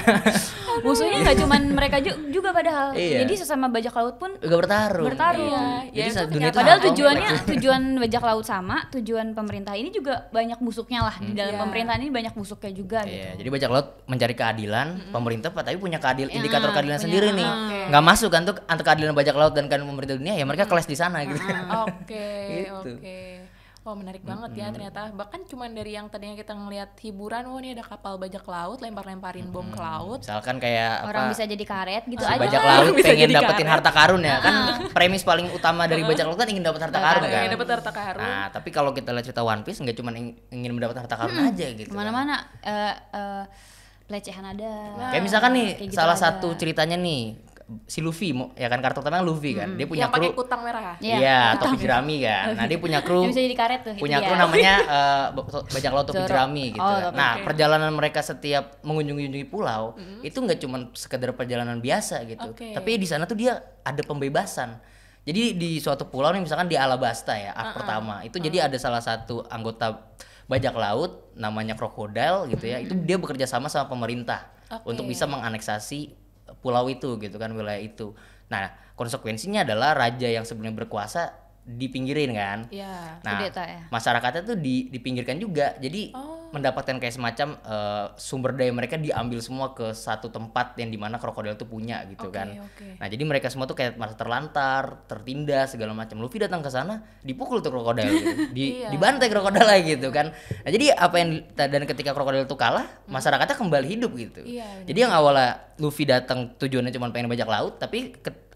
Musuhnya nggak cuman mereka juga padahal. Iya. Jadi sesama bajak laut pun juga bertarung. Bertarung. Iya. Jadi Ya, itu dunia itu padahal sangat tujuannya kompleks. tujuan bajak laut sama, tujuan pemerintah ini juga banyak musuhnya lah. Di dalam Iya. pemerintahan ini banyak musuhnya juga gitu. Iya, jadi bajak laut mencari keadilan, pemerintah tapi punya indikator keadilan punya, sendiri nih. Nggak masuk kan tuh antara keadilan bajak laut dan keadilan pemerintah dunia, ya mereka clash di sana gitu. Oke, Gitu. oke. Wah menarik banget ya ternyata. Bahkan cuman dari yang tadinya kita ngelihat hiburan, ini ada kapal bajak laut lempar-lemparin bom ke laut. Misalkan kayak Orang apa? bisa jadi karet gitu si aja. bajak lah. laut Bisa pengen jadi dapetin karet. harta karun ya kan, premis paling utama dari bajak laut kan ingin dapat harta karun kan. Pengen dapet harta karun. Nah tapi kalau kita lihat cerita One Piece nggak cuma ingin mendapat harta karun aja gitu. Kemana-mana pelecehan ada. Kayak misalkan nih Kayak gitu salah ada. satu ceritanya nih si Luffy, ya kan karakter utamanya Luffy kan, dia punya Yang pakai kru, kutang merah. Iya, iya topi jerami kan. Nah dia punya kru, Yang bisa jadi karet tuh. itu punya dia. kru namanya bajak laut topi Zoro. jerami gitu. Oh, kan. topi. Nah perjalanan mereka setiap mengunjungi pulau itu nggak cuma sekedar perjalanan biasa gitu, Oke. tapi di sana tuh dia ada pembebasan. Jadi di suatu pulau nih misalkan di Alabasta ya, arc pertama itu jadi ada salah satu anggota bajak laut namanya krokodil gitu ya, itu dia bekerja sama pemerintah Oke. untuk bisa menganeksasi pulau itu gitu kan, wilayah itu. Nah konsekuensinya adalah raja yang sebenarnya berkuasa dipinggirin kan. Iya. Nah, Kudeta ya. masyarakatnya tuh dipinggirkan juga. Jadi mendapatkan kayak semacam sumber daya mereka diambil semua ke satu tempat yang dimana krokodil tuh punya gitu Oke, kan. oke. Nah, jadi mereka semua tuh kayak merasa terlantar, tertindas segala macam. Luffy datang ke sana, dipukul tuh krokodil gitu. Iya. Dibantai krokodil lagi gitu kan. Nah, jadi apa yang dan ketika krokodil tuh kalah, masyarakatnya kembali hidup gitu. Iya, benar. Jadi yang awalnya Luffy datang tujuannya cuma pengen bajak laut, tapi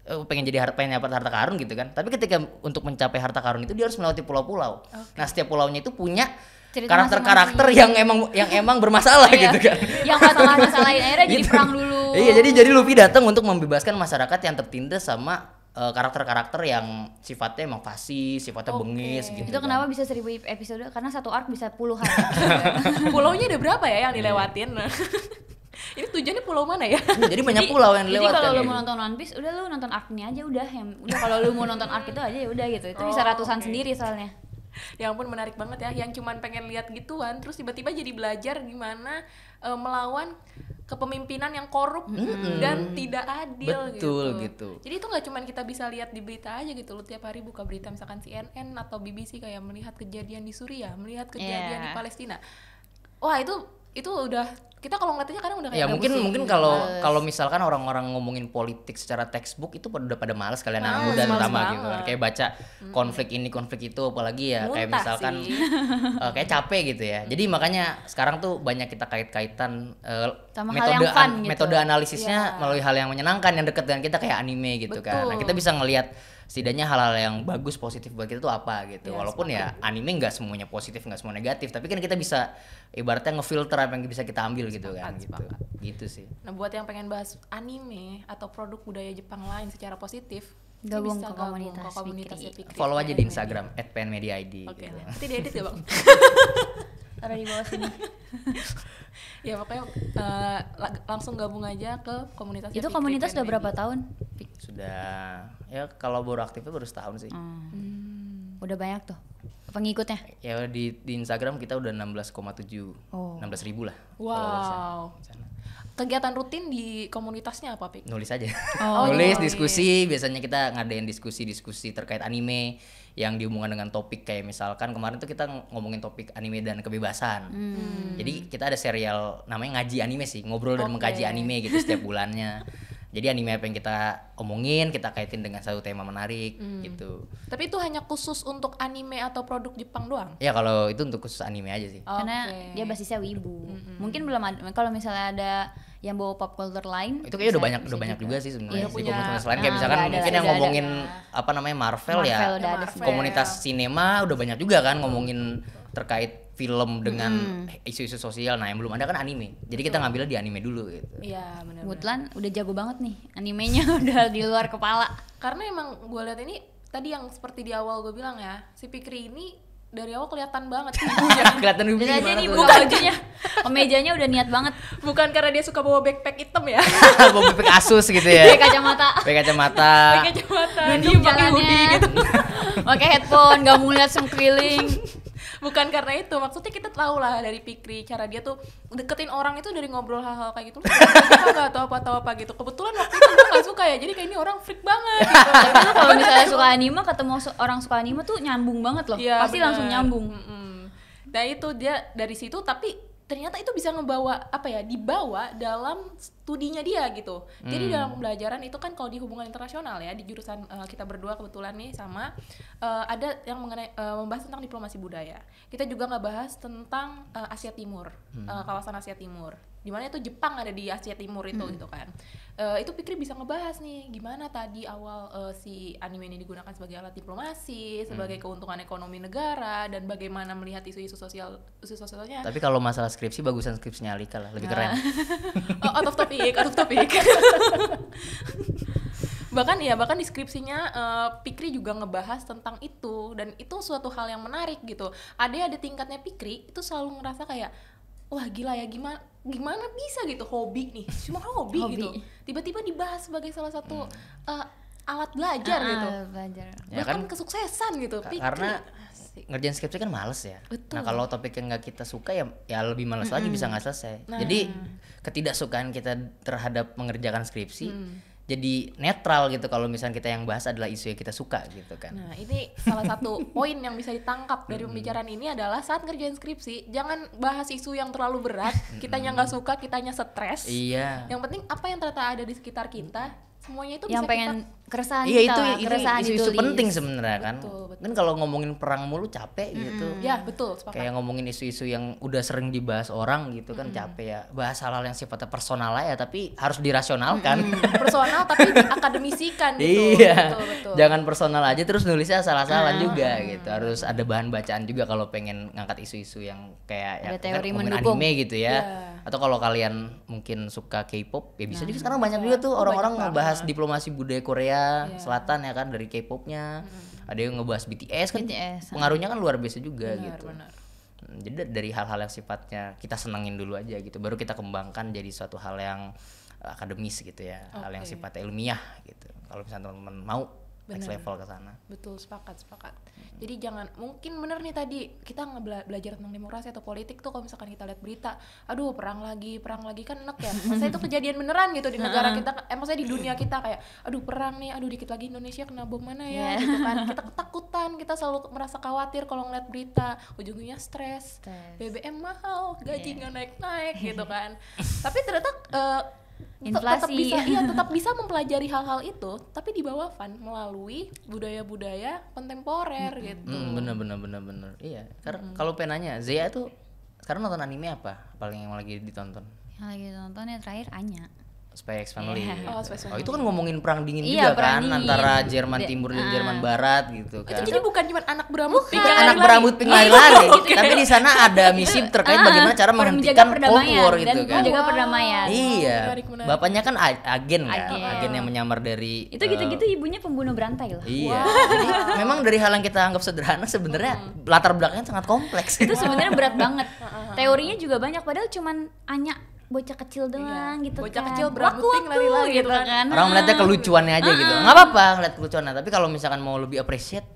pengen jadi pengen dapat harta karun gitu kan. Tapi ketika untuk mencapai harta karun itu dia harus melewati pulau-pulau. Nah, setiap pulaunya itu punya Cerita karakter-karakter yang emang bermasalah Iya. gitu kan. Yang masalah-masalahin akhirnya jadi Gitu. perang dulu. Iya, jadi Luffy datang untuk membebaskan masyarakat yang tertindas sama karakter-karakter yang sifatnya emang fasih, sifatnya bengis gitu. Itu kenapa bisa 1000 episode? Karena satu arc bisa puluhan. Pulaunya ada berapa ya yang dilewatin? Ini tujuannya pulau mana ya? Jadi banyak pulau yang Jadi dilewatkan. kalau lu gitu. mau nonton One Piece, udah lu nonton arc-nya aja udah. Udah kalau lu mau nonton arc itu aja ya udah gitu. Itu bisa ratusan oke. sendiri soalnya. Ya ampun menarik banget ya, yang cuman pengen lihat gituan terus tiba-tiba jadi belajar gimana melawan kepemimpinan yang korup dan tidak adil. Betul, gitu. Jadi itu nggak cuman kita bisa lihat di berita aja gitu, lu tiap hari buka berita misalkan CNN atau BBC kayak melihat kejadian di Suriah, melihat kejadian Iya. di Palestina. Wah itu udah, kita kalau ngeliatnya kadang udah kayak Ya gabut sih. mungkin kalau misalkan orang-orang ngomongin politik secara textbook itu udah pada males kalian anak muda males terutama banget. gitu kan, kayak baca konflik ini konflik itu apalagi ya kayak Muntah misalkan sih. kayak capek gitu ya. Jadi makanya sekarang tuh banyak kita kait-kaitan Sama hal yang fun gitu. metode analisisnya Iya. melalui hal yang menyenangkan yang dekat dengan kita kayak anime gitu kan. Nah, Betul. kita bisa ngelihat setidaknya hal-hal yang bagus positif buat kita tuh apa gitu. Iya, Walaupun ya anime nggak semuanya positif, nggak semua negatif, tapi kan kita bisa ibaratnya ngefilter apa yang bisa kita ambil gitu kan gitu. Gitu sih. Nah buat yang pengen bahas anime atau produk budaya Jepang lain secara positif, Gabung bisa ke komunitasnya Fikri. Follow aja di Instagram @pnmediaid. Oke, gitu. nanti diedit ya bang. Taruh di bawah sini. Ya pokoknya langsung gabung aja ke komunitasnya. Itu Fikri komunitas udah PNMedi. berapa tahun? Sudah ya kalau baru aktifnya baru setahun sih. Udah banyak tuh pengikutnya. Ya di Instagram kita udah 16,7. Oh. 16.000 lah. Wow. followersnya di sana. Kegiatan rutin di komunitasnya apa, Pik? Nulis aja. Oh, Nulis, nulis. diskusi, biasanya kita ngadain diskusi terkait anime yang dihubungkan dengan topik kayak misalkan kemarin tuh kita ngomongin topik anime dan kebebasan. Jadi kita ada serial namanya ngaji anime sih, ngobrol dan Oke. mengkaji anime gitu setiap bulannya. Jadi anime apa yang kita omongin, kita kaitin dengan satu tema menarik gitu. Tapi itu hanya khusus untuk anime atau produk Jepang doang? Ya kalau itu untuk khusus anime aja sih. Karena Oke. dia basisnya wibu. Mungkin belum ada, kalau misalnya ada yang bawa pop culture lain. Itu kayaknya bisa udah banyak juga sih sebenarnya Iya, di punya- komunitas lain kayak Nah, misalkan udah ada, mungkin yang udah ada. ngomongin apa namanya Marvel ya. Marvel udah ada Marvel. semua. Komunitas sinema udah banyak juga kan ngomongin terkait film dengan isu-isu sosial. Nah, yang belum ada kan anime. Jadi kita ngambilnya di anime dulu gitu. Iya, benar. Kebetulan udah jago banget nih animenya udah di luar kepala. Karena emang gue lihat ini tadi yang seperti di awal gue bilang ya, si Fikri ini dari awal kelihatan banget ibunya. Kelihatan Bisa aja gimana nih tuh. buka bajunya, kemejanya udah niat banget. Bukan karena dia suka bawa backpack hitam ya. Bawa bebek Asus gitu ya. Pakai kacamata, Pakai kacamata. Pakai kacamata, duduk dia pakai jalannya, hoodie gitu. pakai headphone, gak mau lihat sekeliling. Bukan karena itu, maksudnya kita tahu lah dari Fikri cara dia tuh deketin orang itu dari ngobrol hal-hal kayak gitu. Lu suka nggak atau apa gitu. Kebetulan waktu itu gue nggak suka ya, jadi kayak ini orang freak banget. Gitu. Kalau misalnya suka anime, ketemu orang suka anime tuh nyambung banget loh. Iya, Pasti bener. langsung nyambung. Nah itu dia dari situ, tapi ternyata itu bisa ngebawa apa ya, dibawa dalam studinya dia gitu. Jadi dalam pembelajaran itu kan kalau di hubungan internasional ya, di jurusan kita berdua kebetulan nih sama ada yang mengenai membahas tentang diplomasi budaya. Kita juga ngebahas tentang Asia Timur, kawasan Asia Timur. Dimana itu Jepang ada di Asia Timur itu gitu kan. Itu Fikri bisa ngebahas nih gimana tadi awal si anime ini digunakan sebagai alat diplomasi, sebagai keuntungan ekonomi negara, dan bagaimana melihat isu-isu sosialnya. Tapi kalau masalah skripsi bagusan skripsinya Alika lah, lebih keren. Out of topic. bahkan di skripsinya Fikri juga ngebahas tentang itu, dan itu suatu hal yang menarik gitu. Ada tingkatnya Fikri itu selalu ngerasa kayak wah gila ya, gimana bisa gitu, hobi nih, cuma hobi gitu tiba-tiba dibahas sebagai salah satu alat belajar gitu, Belajar. Ya bahkan kan, kesuksesan gitu. Fikri karena asik. ngerjain skripsi kan males ya. Betul. Nah kalau topik yang nggak kita suka ya lebih males lagi, bisa nggak selesai. Nah. Jadi ketidaksukaan kita terhadap mengerjakan skripsi jadi netral gitu kalau misalnya kita yang bahas adalah isu yang kita suka gitu kan. Nah ini salah satu poin yang bisa ditangkap dari pembicaraan ini adalah saat ngerjain skripsi jangan bahas isu yang terlalu berat, kitanya nggak suka, kitanya stres. Iya. Yang penting apa yang ternyata ada di sekitar kita, semuanya itu Yang bisa pengen keresahan Iya kita, itu keresahan isu-isu ditulis. penting sebenarnya kan. Betul. Kan kalau ngomongin perang mulu capek gitu. ya betul, sepakat. Kayak ngomongin isu-isu yang udah sering dibahas orang gitu kan capek ya. Bahas hal-hal yang sifatnya personal aja tapi harus dirasionalkan. Personal tapi diakademisikan gitu. Iya. Betul. Jangan personal aja terus nulisnya salah-salah juga gitu. Harus ada bahan bacaan juga kalau pengen ngangkat isu-isu yang kayak Ada kan teori ngomongin mendukung. anime gitu ya. Iya. Atau kalau kalian mungkin suka K-pop ya bisa juga sekarang banyak juga tuh orang-orang banyak ngebahas diplomasi budaya Korea Iya. Selatan ya kan dari K-popnya. Ada yang ngebahas BTS kan. BTS, Pengaruhnya kan luar biasa juga gitu. Benar. Jadi dari hal-hal yang sifatnya kita senengin dulu aja gitu, baru kita kembangkan jadi suatu hal yang akademis gitu ya, hal yang Oke. sifatnya ilmiah gitu. Kalau misalnya teman-teman mau next Benar. level ke sana. Betul, sepakat. Jadi jangan, mungkin bener nih tadi kita belajar tentang demokrasi atau politik tuh kalau misalkan kita lihat berita, aduh perang lagi kan enak ya. Maksudnya itu kejadian beneran gitu di negara kita, maksudnya di dunia kita kayak, aduh perang nih, aduh dikit lagi Indonesia kena bom mana ya gitu kan. Kita ketakutan, kita selalu merasa khawatir kalau ngeliat berita, ujung-ujungnya stres. BBM mahal, gaji nggak naik-naik gitu kan. Tapi ternyata Inflasi. tetap bisa mempelajari hal-hal itu, tapi dibawa fun melalui budaya-budaya kontemporer gitu. Bener. Iya, karena kalau penanya Zea tuh sekarang nonton anime apa paling yang lagi ditonton? Yang lagi nonton ya terakhir Anya. Spy X Family. Iya. Oh, Spy X Oh, Family. itu kan ngomongin perang dingin Iya, juga perang kan dingin. antara Jerman Timur dan Jerman Barat gitu kan. Itu jadi bukan cuma anak berambut pink Bukan yang anak lari-lari. berambut pink lari-lari, tapi di sana ada misi terkait bagaimana cara menjaga menghentikan Cold perdamaian War dan gitu kan. menjaga perdamaian. Iya, Menarik. bapaknya kan agen kan, Agen. agen yang menyamar dari Itu gitu-gitu ibunya pembunuh berantai loh. Iya, jadi memang dari hal yang kita anggap sederhana sebenarnya latar belakangnya sangat kompleks. Itu sebenarnya berat banget. Teorinya juga banyak padahal cuman Anya bocah kecil doang gitu Bocah kan. kecil berambut pink Waku-waku lari-lari gitu gitu kan. Orang melihatnya kelucuannya aja gitu, nggak apa-apa ngeliat kelucuannya. Tapi kalau misalkan mau lebih appreciate,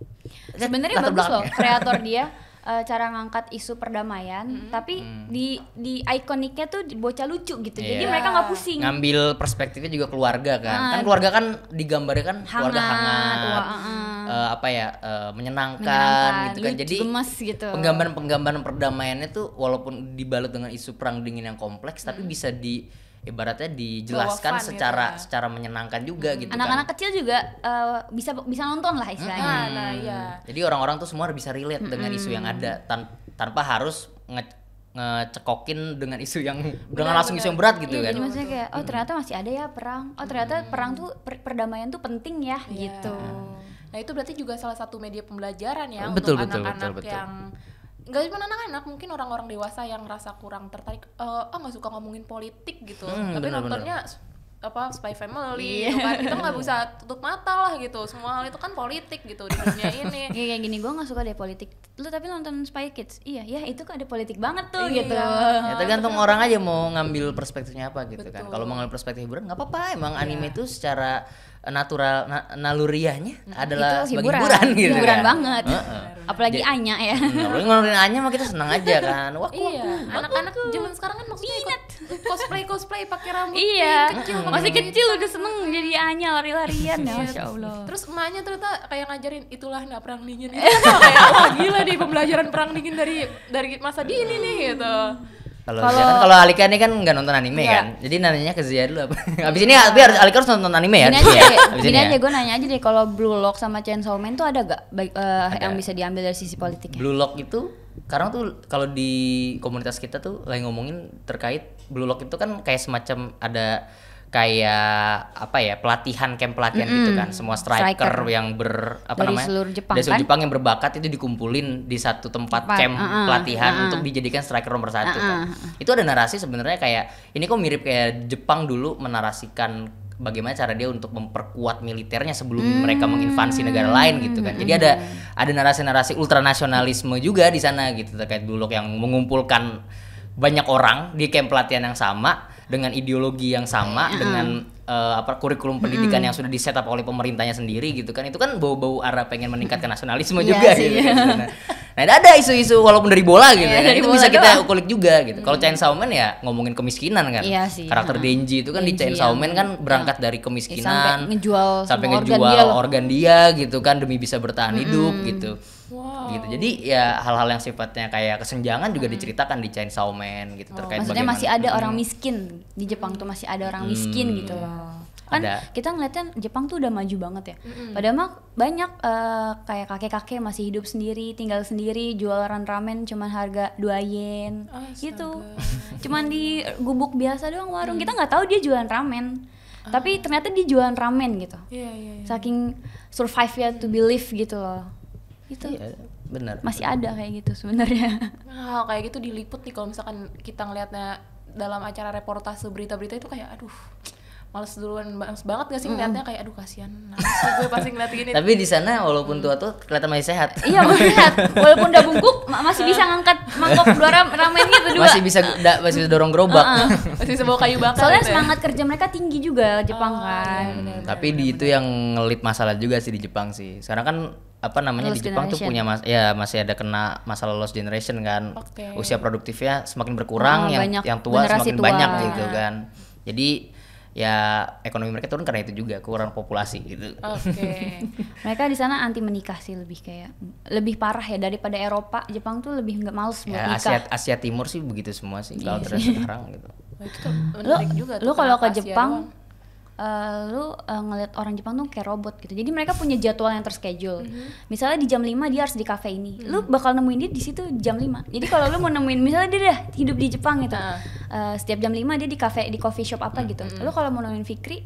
lihat Sebenarnya latar bagus loh belakangnya. kreator dia cara ngangkat isu perdamaian, tapi di ikoniknya tuh bocah lucu gitu. Jadi Iya. mereka nggak pusing. Ngambil perspektifnya juga keluarga kan keluarga kan digambarnya kan keluarga hangat, menyenangkan gitu kan. lucu, Jadi gemes gitu. penggambaran perdamaiannya tuh walaupun dibalut dengan isu perang dingin yang kompleks, tapi bisa ibaratnya dijelaskan Bawa fun secara menyenangkan juga gitu Anak-anak kan. kecil juga bisa nonton lah istilahnya. Nah, iya. Jadi orang-orang tuh semua bisa relate dengan isu yang ada tanpa harus ngecekokin dengan isu yang dengan langsung isu yang berat gitu Iya, kan. jadi maksudnya kayak ternyata masih ada ya perang. Oh ternyata perang tuh perdamaian tuh penting ya gitu. Nah itu berarti juga salah satu media pembelajaran ya Betul, untuk betul, anak-anak betul. yang nggak cuma anak-anak, mungkin orang-orang dewasa yang ngerasa kurang tertarik, nggak suka ngomongin politik gitu, tapi bener-bener. nontonnya Spy Family gitu kan, kita nggak bisa tutup mata lah gitu, semua hal itu kan politik gitu di dunia ini. Kayak gini gue nggak suka deh politik. Lu tapi nonton Spy Kids, iya ya itu kan ada politik banget tuh Iya. gitu. Ya tergantung orang aja mau ngambil perspektifnya apa gitu kan. Betul. Kalau mau ngambil perspektif hiburan nggak apa-apa, emang anime itu secara natural naluriahnya adalah Itu sebagai hiburan gitu hiburan kan. banget. Heeh. Apalagi Anya ya. Kalau ngeluarin Anya mah kita senang aja kan. Wah, Iya, anak-anak zaman sekarang kan maksudnya ikut cosplay pakai rambut Iya, pink, kecil, masih kecil udah seneng jadi Anya lari-larian ya, masya Allah. Terus emaknya ternyata kayak ngajarin itulah nah perang dingin itu kan kayak wah gila nih pembelajaran perang dingin dari masa dini nih gitu. Kalau Alika ini kan nggak nonton anime Nggak. kan. Jadi nanyanya ke Zia dulu apa. Abis ini harus Alika harus nonton anime ya. Gini aja, Iya, abis gini ini aja ya. gue nanya aja deh kalau Blue Lock sama Chainsaw Man tuh ada gak yang bisa diambil dari sisi politiknya? Blue Lock itu sekarang tuh kalau di komunitas kita tuh lagi ngomongin terkait Blue Lock itu kan kayak semacam ada kayak pelatihan camp pelatihan gitu kan, semua striker yang Dari seluruh Jepang, dari seluruh kan? Jepang yang berbakat itu dikumpulin di satu tempat camp pelatihan untuk dijadikan striker nomor 1 kan. Itu ada narasi sebenarnya kayak ini kok mirip kayak Jepang dulu menarasikan bagaimana cara dia untuk memperkuat militernya sebelum mereka menginvasi negara lain gitu kan. Jadi ada narasi-narasi ultranasionalisme juga di sana gitu terkait Blue Lock yang mengumpulkan banyak orang di camp pelatihan yang sama dengan ideologi yang sama dengan kurikulum pendidikan yang sudah di-set up oleh pemerintahnya sendiri gitu kan. Itu kan bau-bau arah pengen meningkatkan nasionalisme juga sih, gitu kan. Nah, ada isu-isu walaupun dari bola gitu kan. dari Itu bola bisa kita doang. kulik juga gitu. Kalau Chainsaw Man ya ngomongin kemiskinan kan. Iya sih, Karakter Denji itu kan di Denji Chainsaw yang- Man kan berangkat dari sampai kemiskinan ngejual sampai semua organ ngejual dia loh. organ dia gitu kan demi bisa bertahan hidup gitu. Wow. Gitu. Jadi ya hal-hal yang sifatnya kayak kesenjangan juga diceritakan di Chainsaw Man gitu terkait Maksudnya bagaimana. masih ada orang miskin di Jepang tuh, masih ada orang miskin gitu loh. Kan Ada. kita ngeliatnya Jepang tuh udah maju banget ya. Padahal mah banyak kayak kakek-kakek masih hidup sendiri, tinggal sendiri, jualan ramen cuman harga 2 yen gitu. Cuman di gubuk biasa doang warung. Kita nggak tahu dia jualan ramen. Tapi ternyata dia jualan ramen gitu. Iya. Saking survive ya to believe gitu loh. Itu Iya, benar. masih ada kayak gitu sebenarnya. Hal kayak gitu diliput nih kalau misalkan kita ngelihatnya dalam acara reportase berita-berita itu kayak aduh males banget gak sih ngeliatnya kayak aduh kasihan gue pasti ngeliat gini. Tapi di sana walaupun tua tuh kelihatan masih sehat. Iya melihat, walaupun udah bungkuk masih bisa ngangkat mangkok 2 ramen gitu 2. Masih bisa dorong gerobak. Masih bisa bawa kayu bakar Soalnya gitu ya. semangat kerja mereka tinggi juga Jepang kan. Tapi itu yang ngelit masalah juga sih di Jepang sih. Sekarang kan di Lost Jepang tuh generation. punya masih ada kena masalah lost generation kan. Oke. Usia produktifnya semakin berkurang, banyak yang tua generasi semakin tua. banyak gitu kan. Jadi ya ekonomi mereka turun karena itu juga kurang populasi gitu. Oke. Mereka di sana anti menikah sih, lebih parah ya daripada Eropa. Jepang tuh lebih nggak males buat Ya nikah. Asia Timur sih begitu semua sih kalau Iya terus sih. sekarang gitu. Wah, itu tuh menarik juga tuh, Lu kalau kenapa ke Asia Jepang doang? lu ngeliat orang Jepang tuh kayak robot gitu. Jadi mereka punya jadwal yang terschedule. Misalnya di jam 5 dia harus di kafe ini. Lu bakal nemuin dia di situ jam 5. Jadi kalau lu mau nemuin misalnya dia dah hidup di Jepang gitu. setiap jam 5 dia di coffee shop apa gitu. Lu kalau mau nemuin Fikri,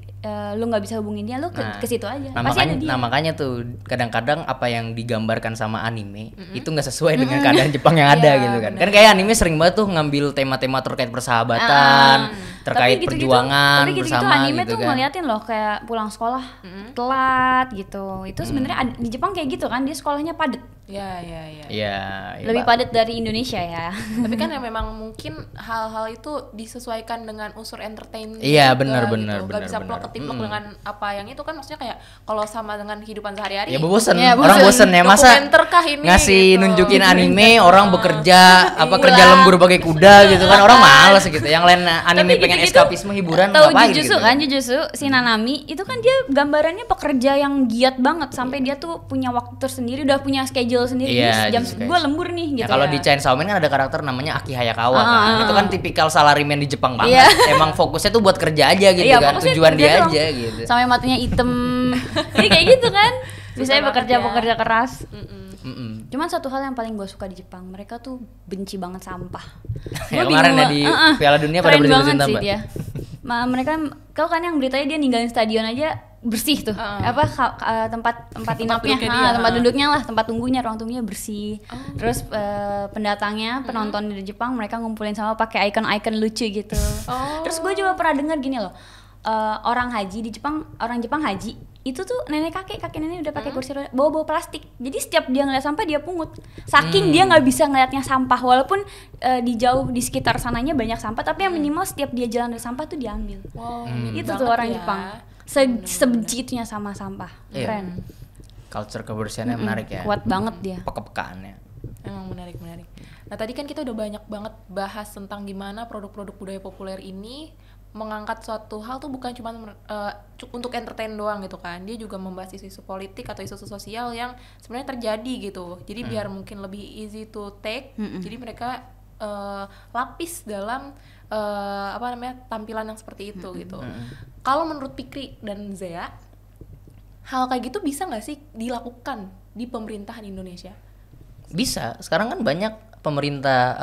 lu nggak bisa hubungin dia, lu ke situ aja. Pasti ada dia. Nah makanya tuh kadang-kadang apa yang digambarkan sama anime itu nggak sesuai dengan keadaan Jepang yang ada gitu kan. Kan kayak anime sering banget tuh ngambil tema-tema terkait persahabatan, terkait perjuangan tapi gitu-gitu bersama anime gitu tuh kan. ngeliatin loh kayak pulang sekolah telat gitu. Itu sebenarnya di Jepang kayak gitu kan, dia sekolahnya padat. Ya. Lebih padat dari Indonesia ya. Tapi kan ya memang mungkin hal-hal itu disesuaikan dengan unsur entertain. Iya, juga benar. Gak bisa plok ketiplok dengan apa yang itu kan, maksudnya kayak kalau sama dengan kehidupan sehari-hari. Ya bosen. Ya, Orang bosen ya, masa Dokumenter kah ini ngasih gitu. nunjukin anime orang bekerja kerja lembur bagai kuda gitu kan, orang males gitu. Yang lain anime pengen eskapisme hiburan Tahu ngapain Jujutsu gitu. kan, Jujutsu si Nanami itu kan dia gambarannya pekerja yang giat banget sampai dia tuh punya waktu tersendiri, udah punya schedule sendiri. Iya, Jam gitu, gue lembur nih gitu. Ya, kalau di Chainsaw Man kan ada karakter namanya Aki Hayakawa kan. Itu kan tipikal salaryman di Jepang banget. Emang fokusnya tuh buat kerja aja gitu kan. fokusnya Tujuan kerja dia doang. aja gitu. Sampai matanya hitam. Jadi kayak gitu kan. Biasanya bekerja keras. Cuman satu hal yang paling gue suka di Jepang, mereka tuh benci banget sampah. Ya, Gua kemarin bingung ya di banget. Piala Dunia pada Keren banget bercinta-cinta, sih Mbak. dia. Mereka, kau kan yang beritanya dia ninggalin stadion aja bersih tuh. Tempat inapnya, duduknya dia. tempat duduknya lah, tempat tunggunya, ruang tunggunya bersih. Terus pendatangnya, penonton di Jepang mereka ngumpulin sama pakai icon-icon lucu gitu. Terus gue juga pernah dengar gini loh. Orang Jepang haji itu tuh kakek nenek udah pakai kursi roda, bawa plastik, jadi setiap dia ngeliat sampah dia pungut, saking dia nggak bisa ngeliatnya sampah, walaupun di jauh di sekitar sananya banyak sampah, tapi yang minimal setiap dia jalan dari sampah tuh diambil. Itu tuh orang Jepang sebenci itunya sama sampah. Keren. Culture kebersihannya menarik ya. Kuat banget dia. Peka-pekaannya. Emang menarik. Nah tadi kan kita udah banyak banget bahas tentang gimana produk-produk budaya populer ini mengangkat suatu hal tuh bukan cuma untuk entertain doang gitu kan, dia juga membahas isu-isu politik atau isu sosial yang sebenarnya terjadi gitu, jadi biar mungkin lebih easy to take, jadi mereka lapis dalam tampilan yang seperti itu gitu. Kalau menurut Fikri dan Zea, hal kayak gitu bisa nggak sih dilakukan di pemerintahan Indonesia? Bisa. Sekarang kan banyak pemerintah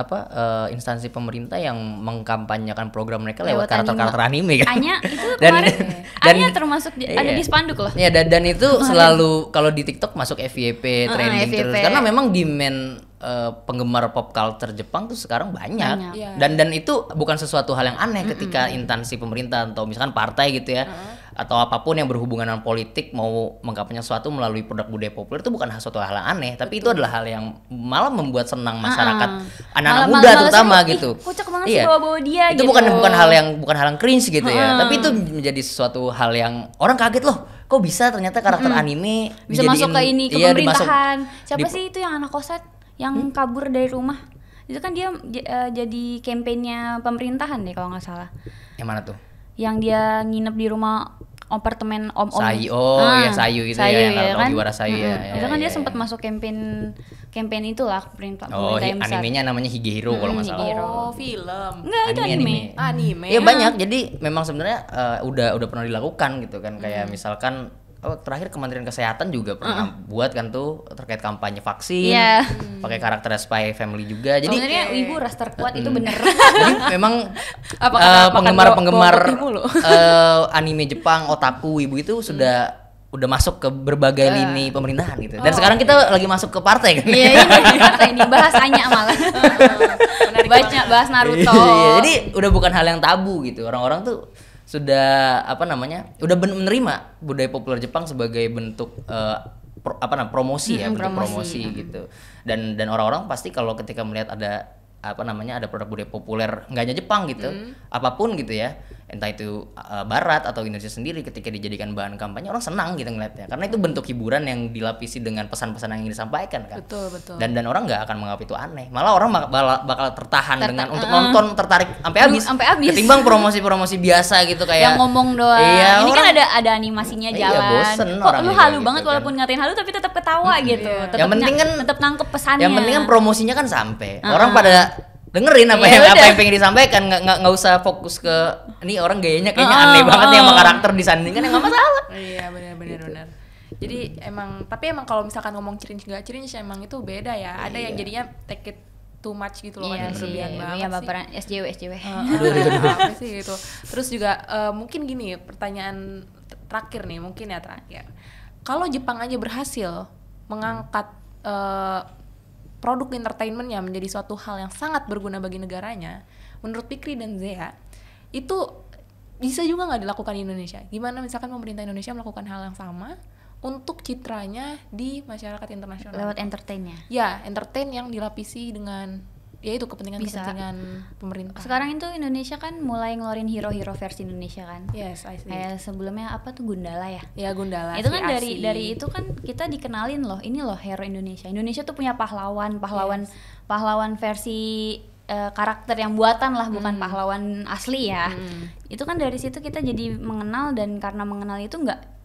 instansi pemerintah yang mengkampanyekan program mereka lewat karakter-karakter anime kan. Anya itu kemarin Anya termasuk ada di spanduk loh. Iya, dan itu selalu kalau di TikTok masuk FYP trending terus karena memang demand penggemar pop culture Jepang tuh sekarang banyak. Dan itu bukan sesuatu hal yang aneh ketika instansi pemerintah atau misalkan partai gitu ya atau apapun yang berhubungan dengan politik mau mengkampanyekan sesuatu melalui produk budaya populer itu bukan suatu hal yang aneh, tapi itu adalah hal yang malah membuat senang masyarakat anak-anak muda terutama gitu. Kocak banget sih bawa dia itu gitu. bukan hal yang cringe gitu ya, tapi itu menjadi suatu hal yang orang kaget loh, kok bisa ternyata karakter anime bisa masuk ke ini ke pemerintahan. Siapa di, sih itu yang anak kosan yang kabur dari rumah? Itu kan dia jadi kampanyenya pemerintahan deh kalau nggak salah. Yang mana tuh? Yang dia nginep di rumah apartemen om-om. Sayu, ya Sayu gitu Sayu, ya, yang kan? Ogiwara Sayu ya. Itu kan dia sempat masuk campaign itulah pemerintah yang besar. Animenya namanya Higehiro kalau nggak salah. Oh, film. Enggak, itu anime. Iya banyak, jadi memang sebenarnya udah pernah dilakukan gitu kan, kayak misalkan terakhir Kementerian Kesehatan juga pernah buat kan tuh terkait kampanye vaksin, pakai karakter Spy Family juga. Jadi sebenarnya ibu ras terkuat itu bener. Jadi memang penggemar anime Jepang, otaku, ibu itu udah masuk ke berbagai lini pemerintahan gitu. Dan sekarang kita lagi masuk ke partai kan. Iya, partai ini bahas Anya malah. Bahas Naruto. Iya, jadi udah bukan hal yang tabu gitu. Orang-orang tuh sudah udah menerima budaya populer Jepang sebagai bentuk promosi ya, bentuk promosi gitu. Dan orang-orang pasti kalau ketika melihat ada produk budaya populer nggak hanya Jepang gitu, apapun gitu ya, entah itu Barat atau Indonesia sendiri, ketika dijadikan bahan kampanye orang senang gitu ngeliatnya, karena itu bentuk hiburan yang dilapisi dengan pesan-pesan yang ingin disampaikan kan. Betul. Dan orang nggak akan menganggap itu aneh, malah orang bakal tertahan dengan untuk nonton, tertarik sampai habis ketimbang promosi-promosi biasa gitu kayak yang ngomong doang. Iya, ini kan ada animasinya jalan. Iya, bosen kok lu halu gitu banget kan. Walaupun ngatain halu tapi tetap ketawa gitu. Yang penting kan tetap nangkep pesannya. Yang penting kan promosinya kan sampai. Orang pada dengerin apa yang pengen disampaikan, nggak usah fokus ke ini orang gayanya kayaknya aneh banget nih sama karakter disandingkan, ya nggak masalah. Iya, benar. Jadi emang kalau misalkan ngomong cringe nggak cringe emang itu beda ya. Ada yang jadinya take it too much gitu loh, Iya kan berlebihan banget iya sih. baperan SJW. Apa sih gitu. Terus juga mungkin gini, pertanyaan terakhir nih, mungkin ya terakhir. Kalau Jepang aja berhasil mengangkat produk entertainmentnya menjadi suatu hal yang sangat berguna bagi negaranya, menurut Fikri dan Zea, itu bisa juga nggak dilakukan di Indonesia? Gimana misalkan pemerintah Indonesia melakukan hal yang sama untuk citranya di masyarakat internasional? Lewat entertainnya. Ya, entertain yang dilapisi dengan yaitu kepentingan pemerintah. Sekarang itu Indonesia kan mulai ngeluarin hero-hero versi Indonesia kan. Yes, I see. Kayak sebelumnya apa tuh Gundala ya? Ya Gundala. Itu kan si dari itu kan kita dikenalin loh, ini loh hero Indonesia. Indonesia tuh punya pahlawan versi karakter yang buatan lah, bukan pahlawan asli ya. Itu kan dari situ kita jadi mengenal, dan karena mengenal itu nggak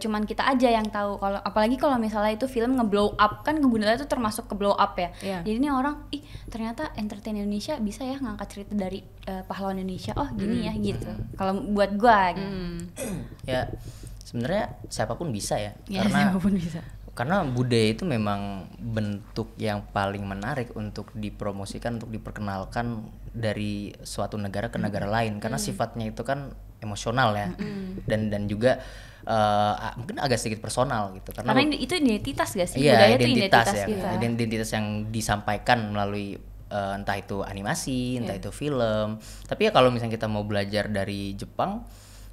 cuman kita aja yang tahu. Kalau apalagi kalau misalnya itu film nge-blow up, kan Gundala itu termasuk ke blow up ya. Jadi ini orang ternyata entertain Indonesia bisa ya ngangkat cerita dari pahlawan Indonesia. Oh gini ya gitu. Kalau buat gua gitu. Ya sebenarnya siapapun bisa ya, Siapapun bisa. karena budaya itu memang bentuk yang paling menarik untuk dipromosikan, untuk diperkenalkan dari suatu negara ke negara lain, karena sifatnya itu kan emosional ya, dan juga mungkin agak sedikit personal gitu, karena itu identitas gak sih? iya, Budaya itu identitas identitas ya, kita. identitas yang disampaikan melalui entah itu animasi, entah itu film. Tapi ya kalau misalnya kita mau belajar dari Jepang,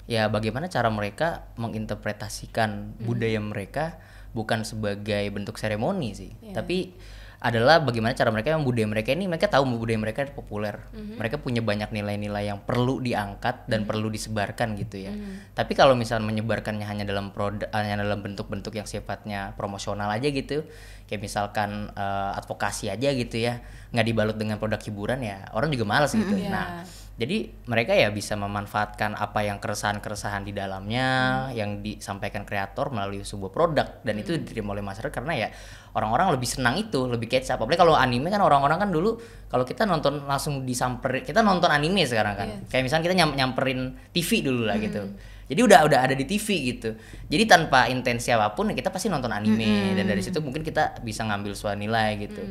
ya bagaimana cara mereka menginterpretasikan budaya mereka bukan sebagai bentuk seremoni sih, tapi adalah bagaimana cara mereka yang budaya mereka ini, mereka tahu budaya mereka populer, mereka punya banyak nilai-nilai yang perlu diangkat dan perlu disebarkan gitu ya. Tapi kalau misalnya menyebarkannya hanya dalam hanya dalam bentuk-bentuk yang sifatnya promosional aja gitu, kayak misalkan advokasi aja gitu ya, nggak dibalut dengan produk hiburan, ya orang juga malas gitu. Nah, jadi mereka ya bisa memanfaatkan apa yang keresahan-keresahan di dalamnya yang disampaikan kreator melalui sebuah produk, dan itu diterima oleh masyarakat karena ya orang-orang lebih senang itu, lebih catch up. Apalagi kalau anime kan orang-orang kan dulu kalau kita nonton langsung disamperin, kita nonton anime sekarang kan. Kayak misalnya kita nyamperin TV dulu lah gitu. Jadi udah ada di TV gitu. Jadi tanpa intensi apapun kita pasti nonton anime, dan dari situ mungkin kita bisa ngambil suatu nilai gitu.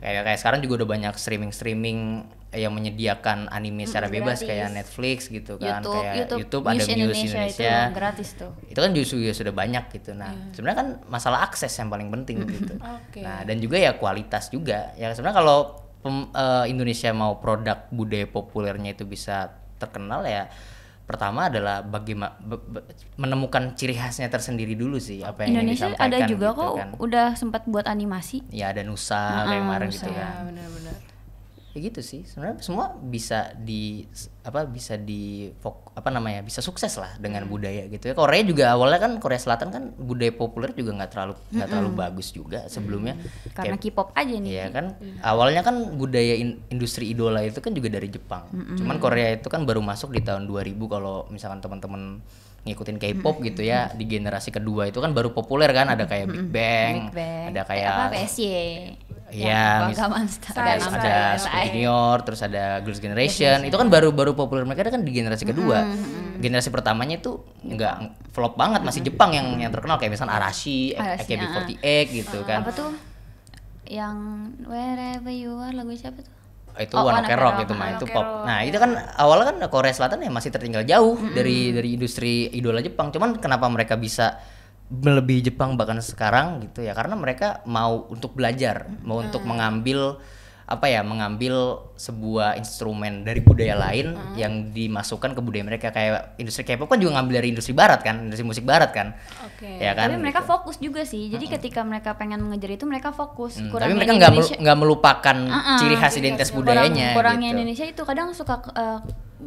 Kayak sekarang juga udah banyak streaming yang menyediakan anime secara bebas, gratis. kayak Netflix gitu kan, kayak YouTube News ada News Indonesia. itu gratis tuh. Itu kan justru ya sudah banyak gitu. Nah, sebenarnya kan masalah akses yang paling penting gitu. Nah, dan juga ya kualitas juga. Ya sebenarnya kalau Indonesia mau produk budaya populernya itu bisa terkenal, ya pertama adalah bagaimana menemukan ciri khasnya tersendiri dulu sih, apa yang Indonesia disampaikan ada juga gitu kok kan. udah sempat buat animasi. Ya ada Nusa kayak kemarin gitu Ya, kan. benar-benar. Ya gitu sih. Sebenarnya semua bisa bisa sukses lah dengan budaya gitu ya. Korea juga awalnya kan, Korea Selatan kan budaya populer juga nggak terlalu bagus juga sebelumnya. Karena K-pop aja nih. Iya kan, awalnya kan budaya industri idola itu kan juga dari Jepang. Cuman Korea itu kan baru masuk di tahun 2000, kalau misalkan teman-teman ngikutin K-pop gitu ya, di generasi kedua itu kan baru populer kan, ada kayak Big Bang, ada kayak PSY. Iya, ada Super Junior, terus ada Girls' Generation. Itu kan baru populer, mereka kan di generasi kedua. Generasi pertamanya itu nggak flop banget, masih Jepang yang terkenal, kayak misalnya Arashi, AKB48 gitu kan. Apa tuh? Yang Wherever You Are, lagu siapa tuh? Itu One Ok Rock itu mah, itu pop. Nah, itu kan awalnya kan Korea Selatan ya masih tertinggal jauh dari industri idola Jepang. Cuman kenapa mereka bisa melebihi Jepang bahkan sekarang gitu ya, karena mereka mau untuk belajar, mau untuk mengambil sebuah instrumen dari budaya lain yang dimasukkan ke budaya mereka. Kayak industri K-pop kan juga ngambil dari industri barat kan, industri musik barat kan. Ya kan? Tapi mereka fokus juga sih. Jadi ketika mereka pengen mengejar itu, mereka fokus. Tapi mereka nggak melupakan ciri khas identitas budayanya. Kurangnya gitu. Indonesia itu kadang suka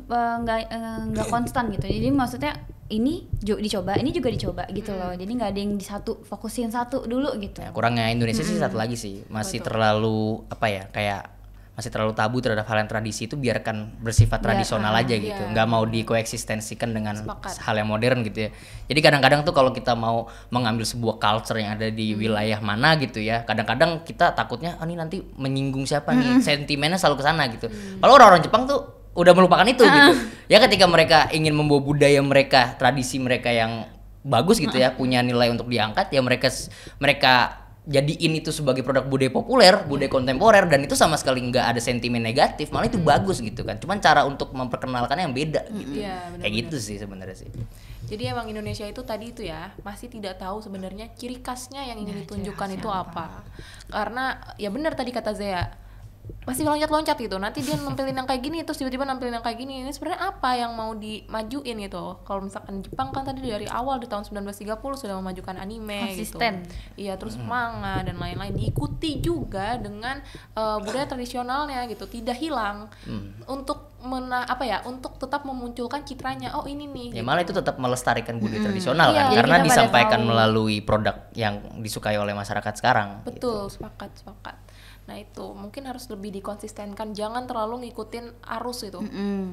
nggak konstan gitu. Jadi maksudnya ini dicoba, ini juga dicoba gitu loh. Jadi nggak ada yang fokusin satu dulu gitu. Ya, kurangnya Indonesia sih satu lagi sih, masih terlalu masih terlalu tabu terhadap hal yang tradisi itu, biarkan bersifat tradisional aja gitu, nggak mau dikoeksistensikan dengan hal yang modern gitu ya. Jadi kadang-kadang tuh kalau kita mau mengambil sebuah culture yang ada di wilayah mana gitu ya, kadang-kadang kita takutnya ini nanti menyinggung siapa nih, sentimennya selalu kesana gitu. Kalau orang-orang Jepang tuh udah melupakan itu gitu. Ya ketika mereka ingin membawa budaya mereka, tradisi mereka yang bagus gitu ya, punya nilai untuk diangkat, ya mereka jadiin itu sebagai produk budaya populer, budaya kontemporer, dan itu sama sekali nggak ada sentimen negatif, malah itu bagus gitu kan. Cuman cara untuk memperkenalkannya yang beda gitu. Iya, benar-benar. Kayak gitu sih sebenarnya sih. Jadi emang Indonesia itu tadi itu ya masih tidak tahu sebenarnya ciri khasnya yang ingin Nah, ditunjukkan ciri itu khasnya apa. Karena ya benar tadi kata Zea, pasti loncat-loncat gitu. Nanti dia nampilin yang kayak gini, terus tiba-tiba nampilin yang kayak gini. Ini sebenarnya apa yang mau dimajuin gitu? Kalau misalkan Jepang kan tadi dari awal di tahun 1930 sudah memajukan anime Konsisten. gitu. Iya, terus manga dan lain-lain diikuti juga dengan budaya tradisionalnya gitu, tidak hilang. Untuk untuk tetap memunculkan citranya. Oh, ini nih. Ya malah itu tetap melestarikan budaya tradisional Iya, kan, jadi karena kita pada disampaikan tahu. melalui produk yang disukai oleh masyarakat sekarang. Betul, sepakat. Nah itu mungkin harus lebih dikonsistenkan, jangan terlalu ngikutin arus itu.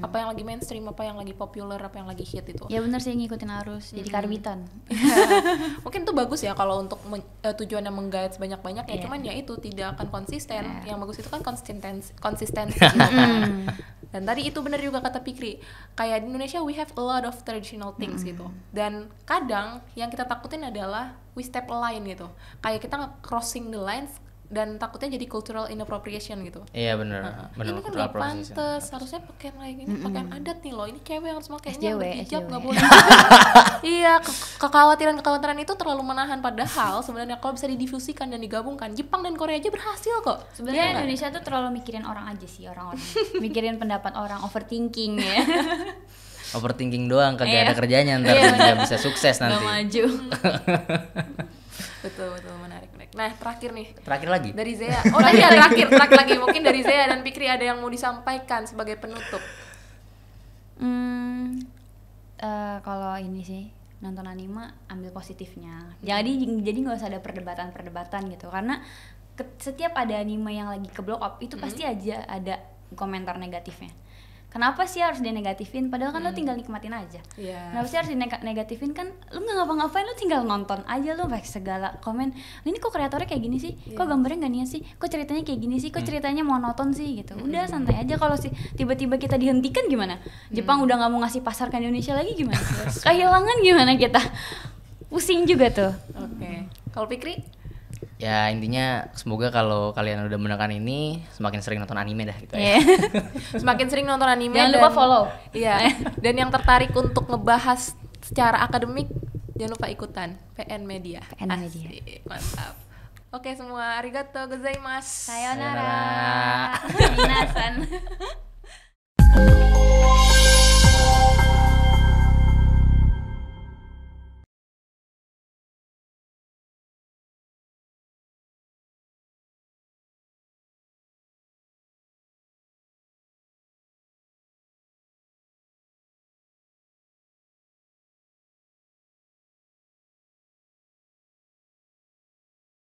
Apa yang lagi mainstream, apa yang lagi populer, apa yang lagi hit itu. Ya bener sih, ngikutin arus, jadi karbitan. Mungkin itu bagus ya kalau untuk tujuannya menggait sebanyak-banyak ya, Iya. cuman ya itu tidak akan konsisten. Iya. Yang bagus itu kan konsistensi gitu. Dan tadi itu benar juga kata Pikri, kayak di Indonesia we have a lot of traditional things gitu. Dan kadang yang kita takutin adalah we step a line gitu. Kayak kita crossing the lines dan takutnya jadi cultural inappropriation gitu. Iya benar. Ini kan gak pantes, harusnya pakaian kayak gini, pakaian adat nih loh. Ini cewek harus pakainya SJW, berhijab, SJW. nggak boleh. Iya, kekhawatiran itu terlalu menahan. Padahal sebenarnya kalau bisa didifusikan dan digabungkan, Jepang dan Korea aja berhasil kok. Sebenarnya Iya nggak? Indonesia tuh terlalu mikirin orang aja sih, orang-orang. Mikirin pendapat orang, overthinking ya. Overthinking doang, kagak Iya. ada kerjanya, ntar Iya, nggak bisa sukses Gak nanti. maju. Betul, menarik. Nah, terakhir nih Terakhir lagi. dari Zea. Oh iya, terakhir lagi. Mungkin dari Zea dan Pikri ada yang mau disampaikan sebagai penutup. Kalau ini sih nonton anime ambil positifnya. Jadi nggak usah ada perdebatan gitu, karena setiap ada anime yang lagi ke blow up itu pasti aja ada komentar negatifnya. Kenapa sih harus dinegatifin? Padahal kan lo tinggal nikmatin aja. Iya. Kenapa sih harus dinegatifin? Kan lo nggak ngapa-ngapain, lo tinggal nonton aja, lo pakai segala komen. Ini kok kreatornya kayak gini sih? Kok gambarnya nggak niat sih? Kok ceritanya kayak gini sih? Kok ceritanya monoton sih gitu? Udah santai aja. Kalau sih tiba-tiba kita dihentikan gimana? Jepang udah nggak mau ngasih pasar ke Indonesia lagi gimana? Kehilangan gimana kita? Pusing juga tuh. Oke. Kalau Pikri? Ya intinya semoga kalau kalian udah menekan ini semakin sering nonton anime dah gitu ya. Yeah. Semakin sering nonton anime. Jangan lupa follow. Iya. Dan yang tertarik untuk ngebahas secara akademik, jangan lupa ikutan PN Media. PN Media. Asik, mantap. Oke semua, arigato gozaimasu. Sayonara. Minasan.